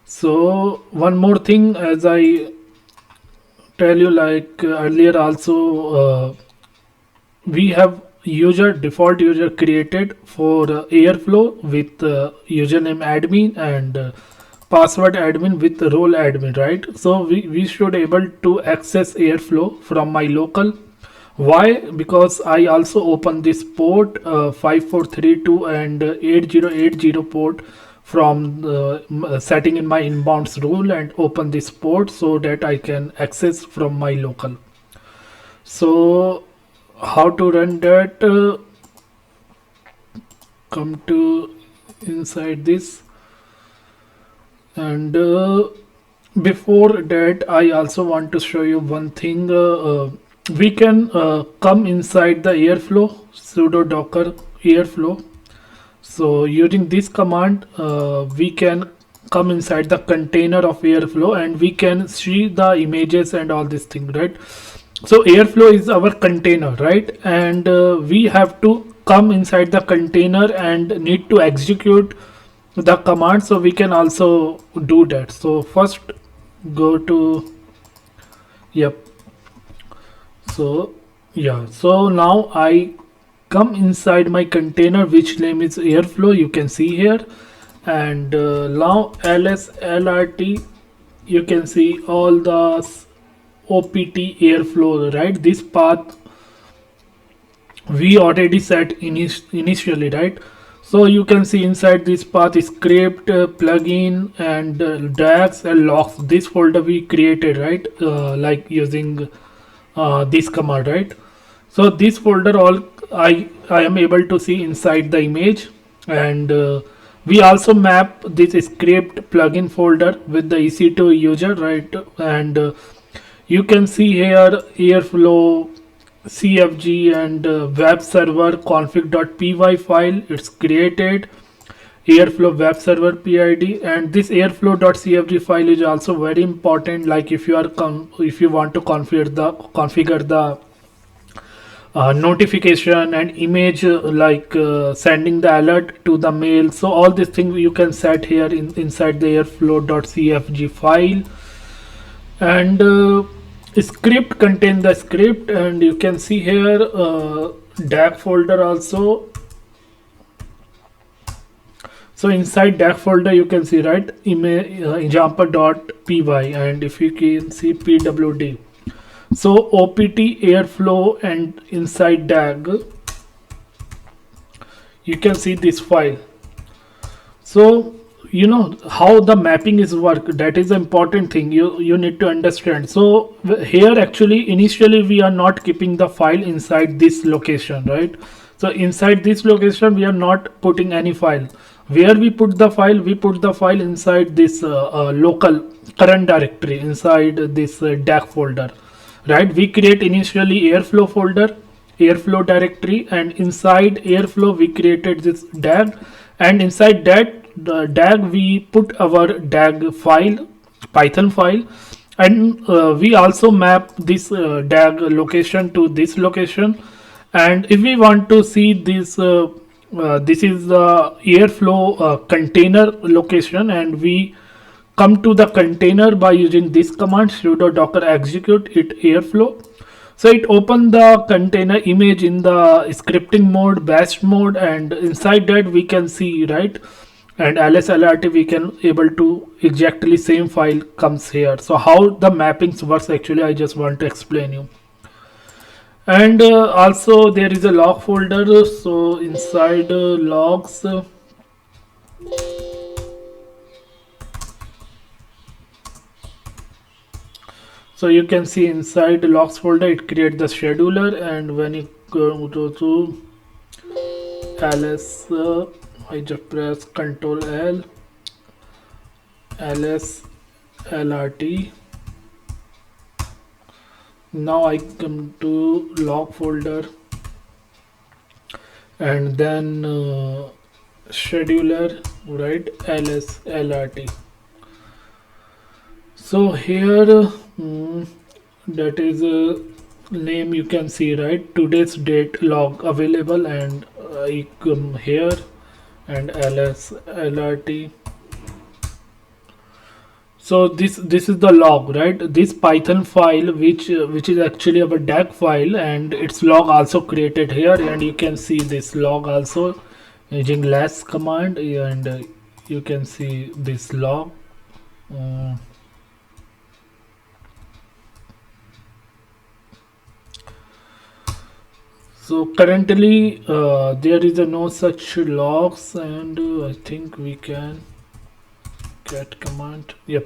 So one more thing, as I tell you like earlier also, we have default user created for Airflow with username admin and password admin with role admin, right? So we should able to access Airflow from my local. Why? Because I also open this port 5432 and 8080 port from setting in my inbounds rule, and open this port so that I can access from my local. So how to run that? Come to inside this, and before that I also want to show you one thing. We can come inside the Airflow, sudo docker Airflow. So using this command, we can come inside the container of Airflow and we can see the images and all this thing, right? So Airflow is our container, right? And we have to come inside the container and need to execute the command. So we can also do that. So first go to, yep. So yeah, so now I come inside my container which name is Airflow, you can see here, and now lslrt, you can see all the opt Airflow, right? This path we already set initially, right? So you can see inside this path script, plugin, and DAGs and logs. This folder we created, right? Like using this command, right? So this folder all I am able to see inside the image, and we also map this script plugin folder with the EC2 user, right? And you can see here Airflow CFG and web server config.py file. It's created Airflow web server PID, and this Airflow.cfg file is also very important. Like if you are if you want to configure the notification and image, like sending the alert to the mail. So all these things you can set here inside the Airflow.cfg file, and script contain the script, and you can see here DAG folder also. So inside DAG folder you can see, right, example.py, and if you can see pwd. So opt Airflow, and inside DAG you can see this file. So you know how the mapping is work. That is the important thing you need to understand. So here actually initially we are not keeping the file inside this location, right? So inside this location we are not putting any file. Where we put the file? We put the file inside this local current directory, inside this DAG folder, right? We create initially Airflow folder, Airflow directory, and inside Airflow we created this DAG, and inside that the DAG we put our DAG file, Python file, and we also map this DAG location to this location, And if we want to see this, this is the Airflow container location, and we come to the container by using this command sudo docker execute it airflow. So it opened the container image in the scripting mode, bash mode, and inside that we can see, right, and lsLRT we can able to exactly same file comes here. So how the mappings works, actually I just want to explain you. And also there is a log folder, so inside logs, so you can see inside the logs folder it creates the scheduler, and when you go to ls, I just press Ctrl L, ls lrt. Now I come to log folder, and then scheduler, right, ls lrt. So here that is a name, you can see, right, today's date log available, and I come here and ls lrt. So this is the log, right, this Python file which is actually our DAG file, and its log also created here, and you can see this log also using less command, and you can see this log. So currently there is no such logs, and I think we can get command. Yep.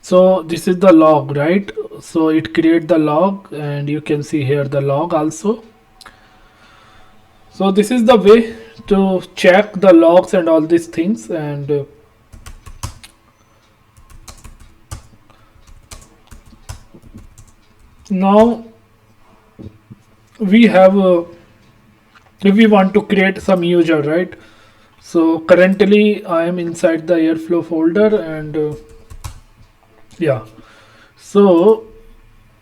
So this is the log, right? So it create the log, and you can see here the log also. So this is the way to check the logs and all these things. And now we have if we want to create some user, right? So currently I am inside the Airflow folder, and yeah, so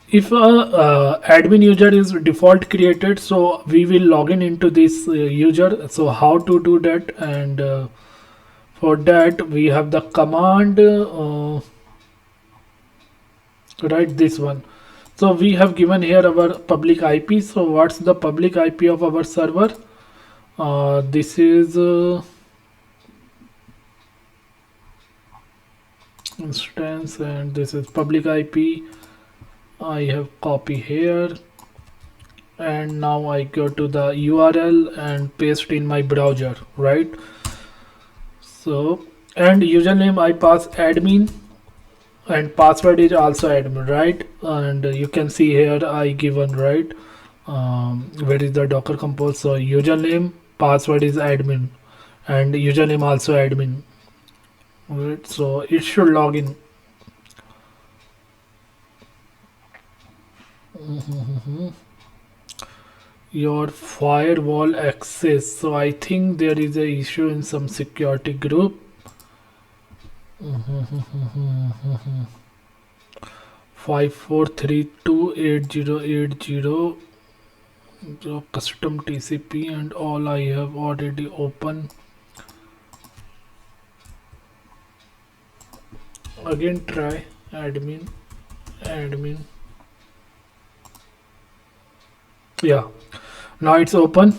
if a admin user is default created, so we will log in into this user. So how to do that? And for that we have the command, right, this one. So we have given here our public IP. So what's the public IP of our server? This is instance, and this is public IP. I have copy here, and now I go to the URL and paste in my browser, right? So, and username I pass admin, and password is also admin, right? And you can see here I given, right, where is the docker compose. So username, password is admin, and username also admin, right? So it should log in. Your firewall access, so I think there is a issue in some security group. 54328080, so custom TCP and all I have already open. Again try admin. Yeah, now it's open,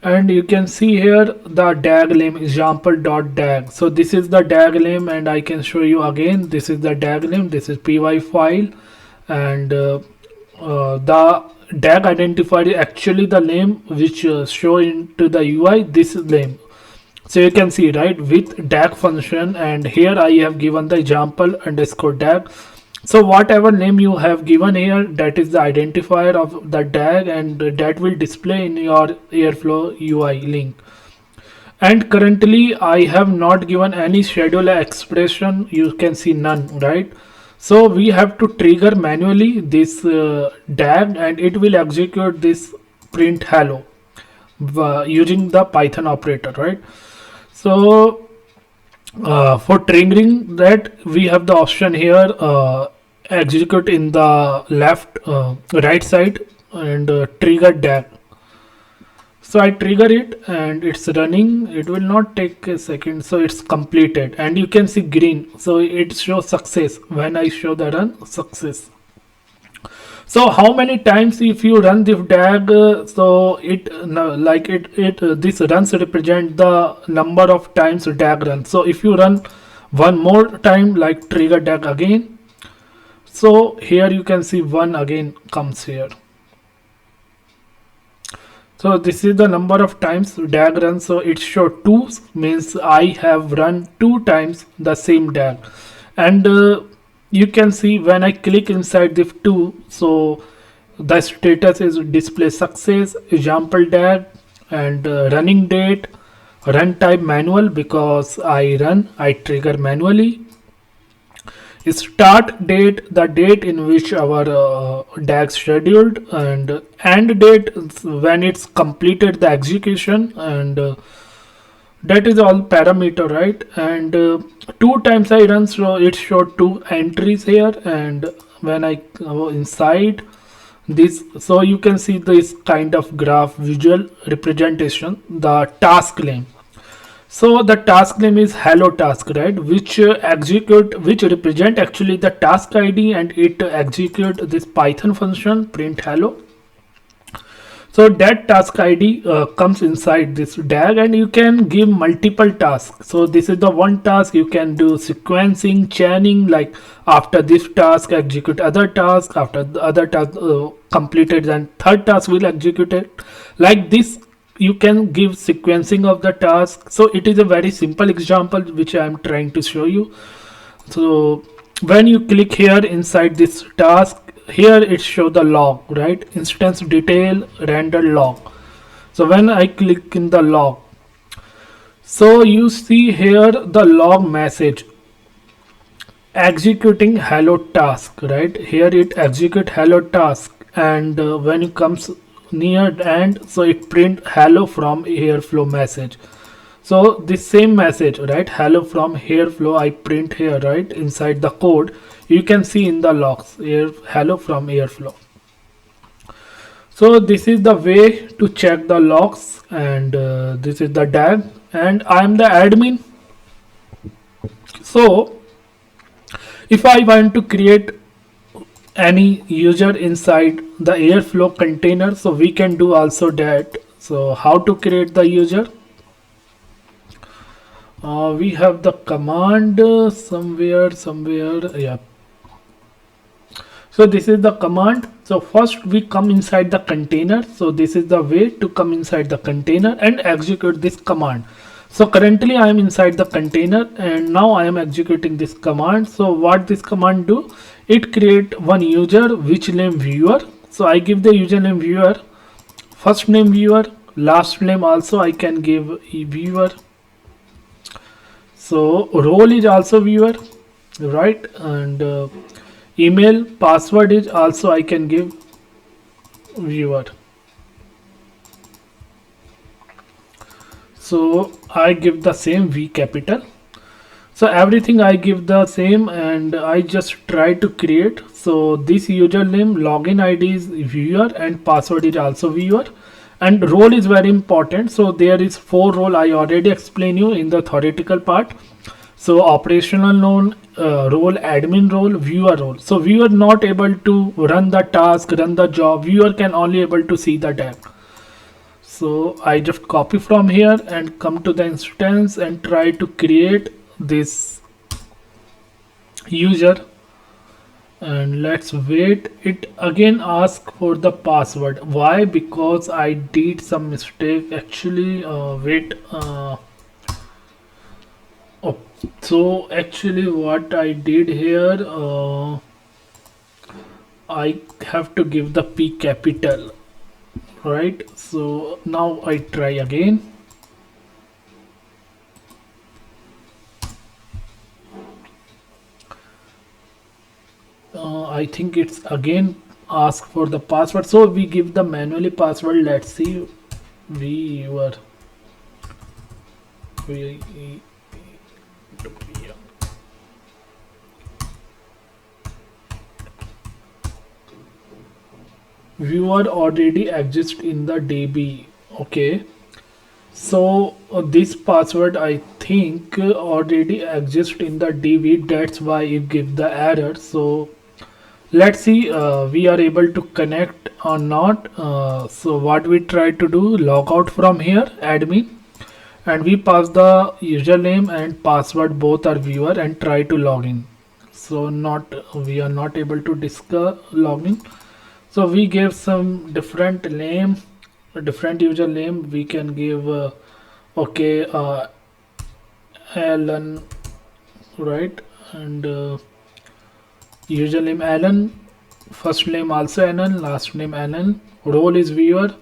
and you can see here the DAG name example.dag. So this is the DAG name, and I can show you again. This is the DAG name, this is py file, and the DAG identifier is actually the name which show into the UI, this name. So you can see, right, with DAG function, and here I have given the example underscore DAG. So whatever name you have given here, that is the identifier of the DAG, and that will display in your Airflow UI link. And currently I have not given any scheduler expression, you can see none, right? So we have to trigger manually this DAG, and it will execute this print hello using the Python operator, right? So for triggering that, we have the option here, execute in the left right side and trigger DAG. So I trigger it and it's running. It will not take a second. So it's completed and you can see green. So it shows success when I show the run success. So how many times if you run this DAG, so it no, like it this runs represent the number of times DAG runs. So if you run one more time like trigger DAG again, so here you can see one again comes here. So this is the number of times DAG runs. So it show 2 means I have run 2 times the same DAG. And you can see when I click inside this 2, so the status is display success, example DAG, and running date, run type manual because I trigger manually. Start date, the date in which our DAG scheduled, and end date when it's completed the execution, and that is all parameter, right? And 2 times I run, so it showed 2 entries here. And when I go inside this, so you can see this kind of graph visual representation, the task name. So the task name is hello task, right? Which which represent actually the task ID, and it execute this Python function print hello. So that task ID comes inside this DAG, and you can give multiple tasks. So this is the one task. You can do sequencing, chaining, like after this task execute other task, after the other task completed, then third task will execute it. Like this you can give sequencing of the task. So it is a very simple example which I am trying to show you. So when you click here inside this task, here it show the log, right? Instance detail render log. So when I click in the log, so you see here the log message executing hello task, right? Here it execute hello task, and when it comes near the end, so it print hello from Airflow message. So this same message, right, hello from Airflow, I print here, right, inside the code. You can see in the logs here hello from Airflow. So this is the way to check the logs, and this is the DAG, and I am the admin. So if I want to create any user inside the Airflow container, so we can do also that. So how to create the user? We have the command somewhere, yeah. So this is the command. So first we come inside the container. So this is the way to come inside the container and execute this command. So currently I am inside the container, and now I am executing this command. So what this command do? It create one user which name viewer. So I give the username viewer, first name viewer, last name also I can give viewer. So role is also viewer, right? And email password is also I can give viewer. So I give the same V capital. So everything I give the same, and I just try to create. So this username, login ID is viewer, and password is also viewer, and role is very important. So there is 4 role I already explained you in the theoretical part. So operational role, admin role, viewer role. So viewer not able to run the task, run the job. Viewer can only able to see the DAG. So I just copy from here and come to the instance and try to create this user, and let's wait. It again ask for the password. Why? Because I did some mistake actually. Wait. Oh, so actually what I did here, I have to give the P capital, right? So now I try again. I think it's again ask for the password, so we give the manually password. Let's see. We were viewer already exists in the DB. Okay, so this password I think already exists in the DB, that's why it gives the error. So let's see we are able to connect or not. So what we try to do, log out from here, admin, and we pass the username and password, both are viewer, and try to log in. So not, we are not able to discuss login. So we give some different name, a different username. We can give okay, Alan, right? And username Alan, first name also Alan, last name Alan, role is viewer,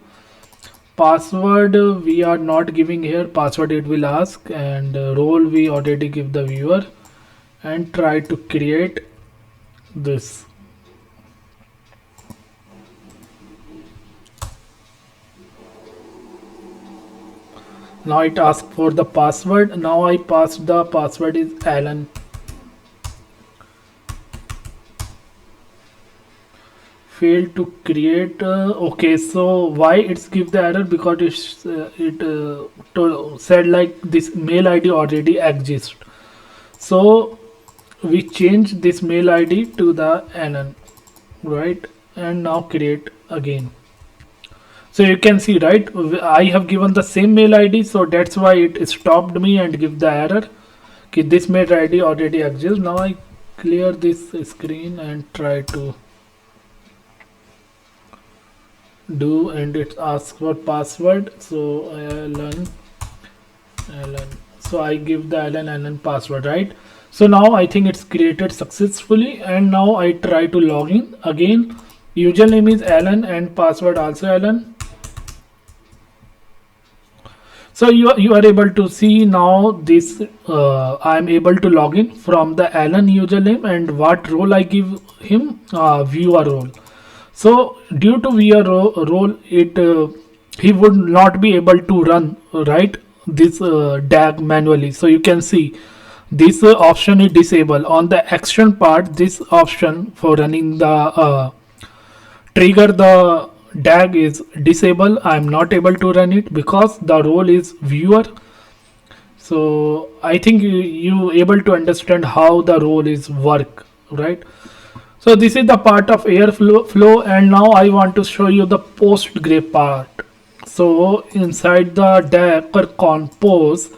password we are not giving here, password it will ask, and role we already give the viewer, and try to create this. Now it asks for the password. Now I passed the password is Alan. Failed to create. Okay, so why it's give the error? Because it said like this mail ID already exists. So we change this mail ID to the Alan, right? And now create again. So you can see, right, I have given the same mail ID, so that's why it stopped me and give the error. Okay, this mail ID already exists. Now I clear this screen and try to do, and it asks for password. So Alan. So I give the Alan password, right? So now I think it's created successfully, and now I try to log in again. Username is Alan and password also Alan. So you are able to see now this I am able to log in from the Alan username, and what role I give him, viewer role. So due to viewer role, it he would not be able to run, right, this DAG manually. So you can see this option is disabled on the action part. This option for running the trigger the DAG is disabled. I am not able to run it because the role is viewer. So I think you able to understand how the role is work, right? So this is the part of Airflow, and now I want to show you the Postgre part. So inside the docker-compose,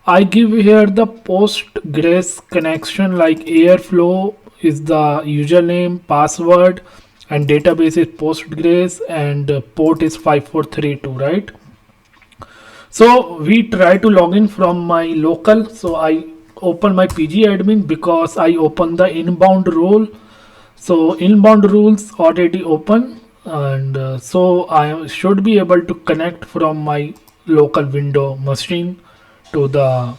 I give here the Postgres connection, like Airflow is the username, password, and database is Postgres, and port is 5432, right? So we try to log in from my local. So I open my PG admin because I open the inbound role. So inbound rules already open, and so I should be able to connect from my local window machine to the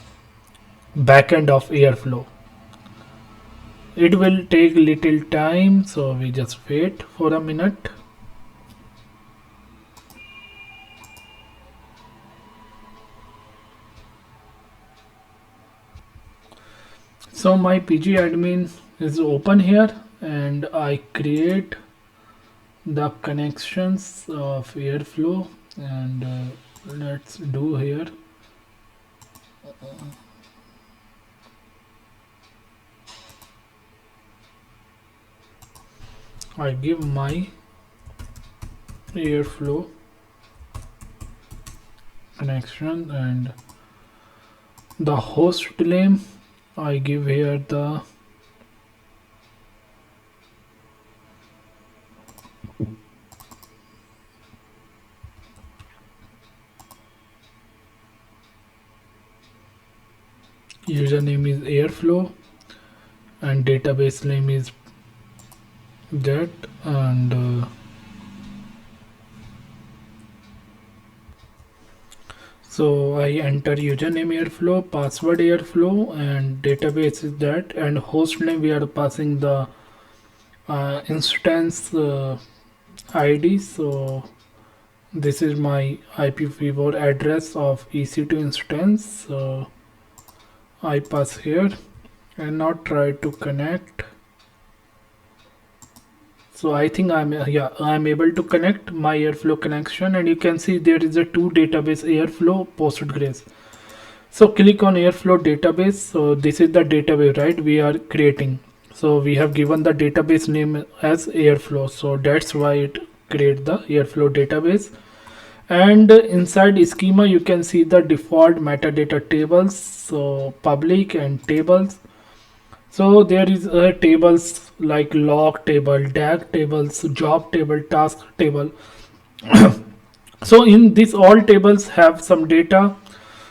backend of Airflow. It will take little time, so we just wait for a minute. So my PG admin is open here, and I create the connections of Airflow, and let's do here. I give my Airflow connection, and the host name I give here the username is Airflow, and database name is that, and so I enter username Airflow, password Airflow, and database is that, and host name we are passing the instance ID. So this is my IPv4 address of EC2 instance. So I pass here, and now try to connect. So I think I'm able to connect my Airflow connection, and you can see there is a two database, Airflow, Postgres. So click on Airflow database. So this is the database, right? We are creating. So we have given the database name as Airflow. So that's why it create the Airflow database. And inside schema, you can see the default metadata tables. So public and tables. So there is tables like log table, DAG tables, job table, task table. So in this all tables have some data.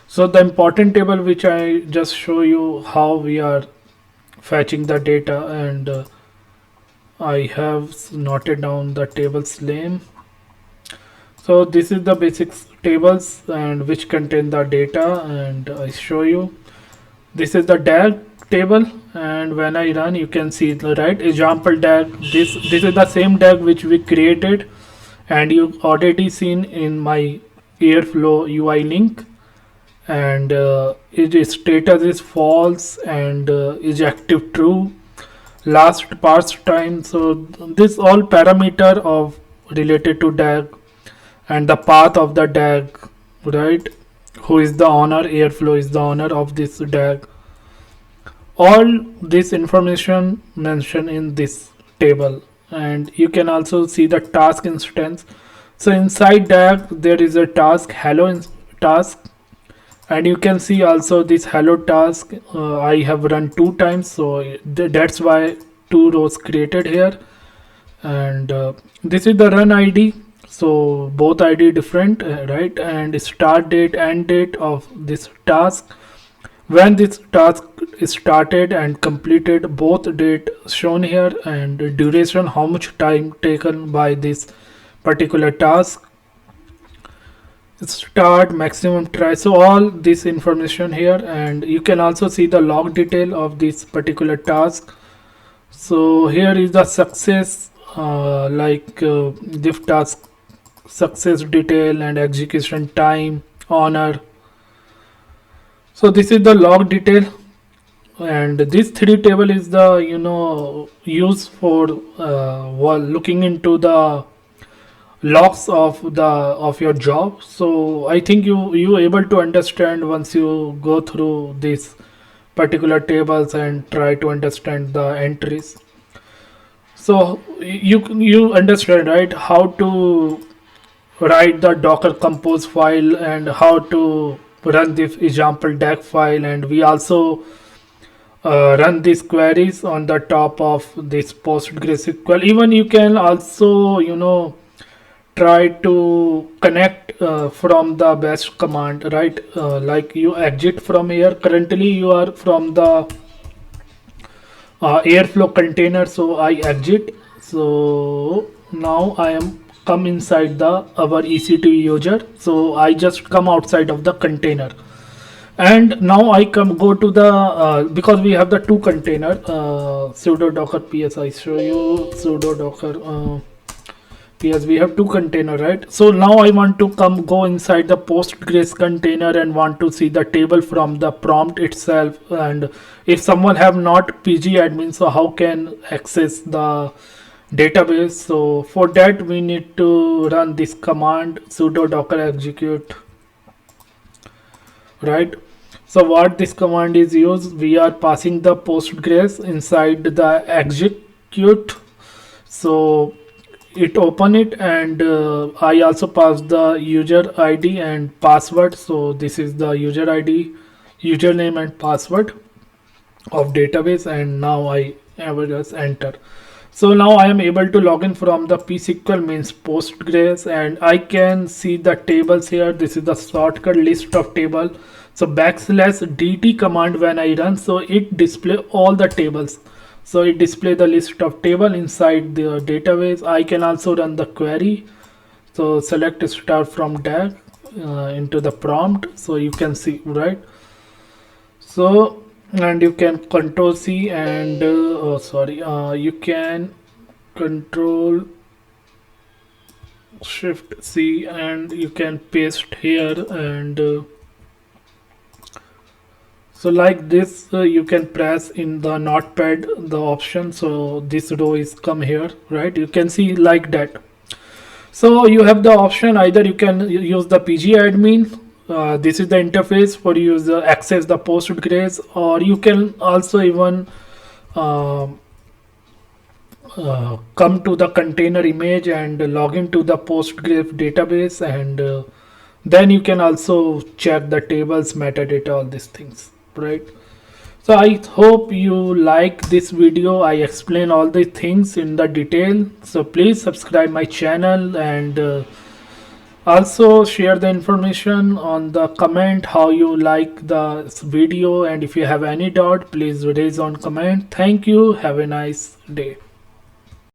So the important table which I just show you how we are fetching the data, and I have noted down the table's name. So this is the basics tables and which contain the data, and I show you. This is the DAG table, and when I run you can see the right example DAG. This is the same DAG which we created, and you already seen in my Airflow UI link, and its status is false, and is active true, last parse time. So this all parameter of related to DAG, and the path of the DAG, right? Who is the owner? Airflow is the owner of this DAG. All this information mentioned in this table, and you can also see the task instance. So inside DAG there is a task, hello task, and you can see also this hello task. I have run two times, so that's why two rows created here. And this is the run ID. So both ID different, right? And start date, end date of this task, when this task is started and completed, both date shown here, and duration, how much time taken by this particular task, start, maximum try. So all this information here, and you can also see the log detail of this particular task. So here is the success, diff task success detail and execution time, honor. So this is the log detail, and this 3 table is the use for while looking into the logs of your job. So I think you able to understand once you go through these particular tables and try to understand the entries. So you understand, right, how to write the docker compose file and how to run this example DAG file, and we also run these queries on the top of this PostgreSQL. Even you can also try to connect from the best command, right? Like you exit from here. Currently you are from the Airflow container, so I exit. So now I am come inside the our EC2 user. So I just come outside of the container, and now I come go to the because we have the two container, sudo docker ps. I show you sudo docker ps. We have two container, right? So now I want to go inside the Postgres container and want to see the table from the prompt itself. And if someone have not pg admin, so how can access the database? So for that we need to run this command sudo docker execute, right? So what this command is used, we are passing the Postgres inside the execute. So it open it, and I also pass the user ID and password. So this is the user ID, username and password of database, and now I ever just enter. So now I am able to log in from the psql means Postgres, and I can see the tables here. This is the shortcut list of table. So \dt command when I run, so it display all the tables. So it display the list of table inside the database. I can also run the query. So select start from DAG into the prompt. So you can see, right? So, and you can control C and you can control shift C, and you can paste here, and So like this, you can press in the notepad the option, so this row is come here, right? You can see like that. So you have the option, either you can use the pg admin. This is the interface for user access the Postgres, or you can also even uh, come to the container image and log into the Postgres database, and then you can also check the tables, metadata, all these things, right? So I hope you like this video. I explain all the things in the detail. So please subscribe my channel, and also share the information on the comment how you like the video, and if you have any doubt, please raise on comment. Thank you. Have a nice day.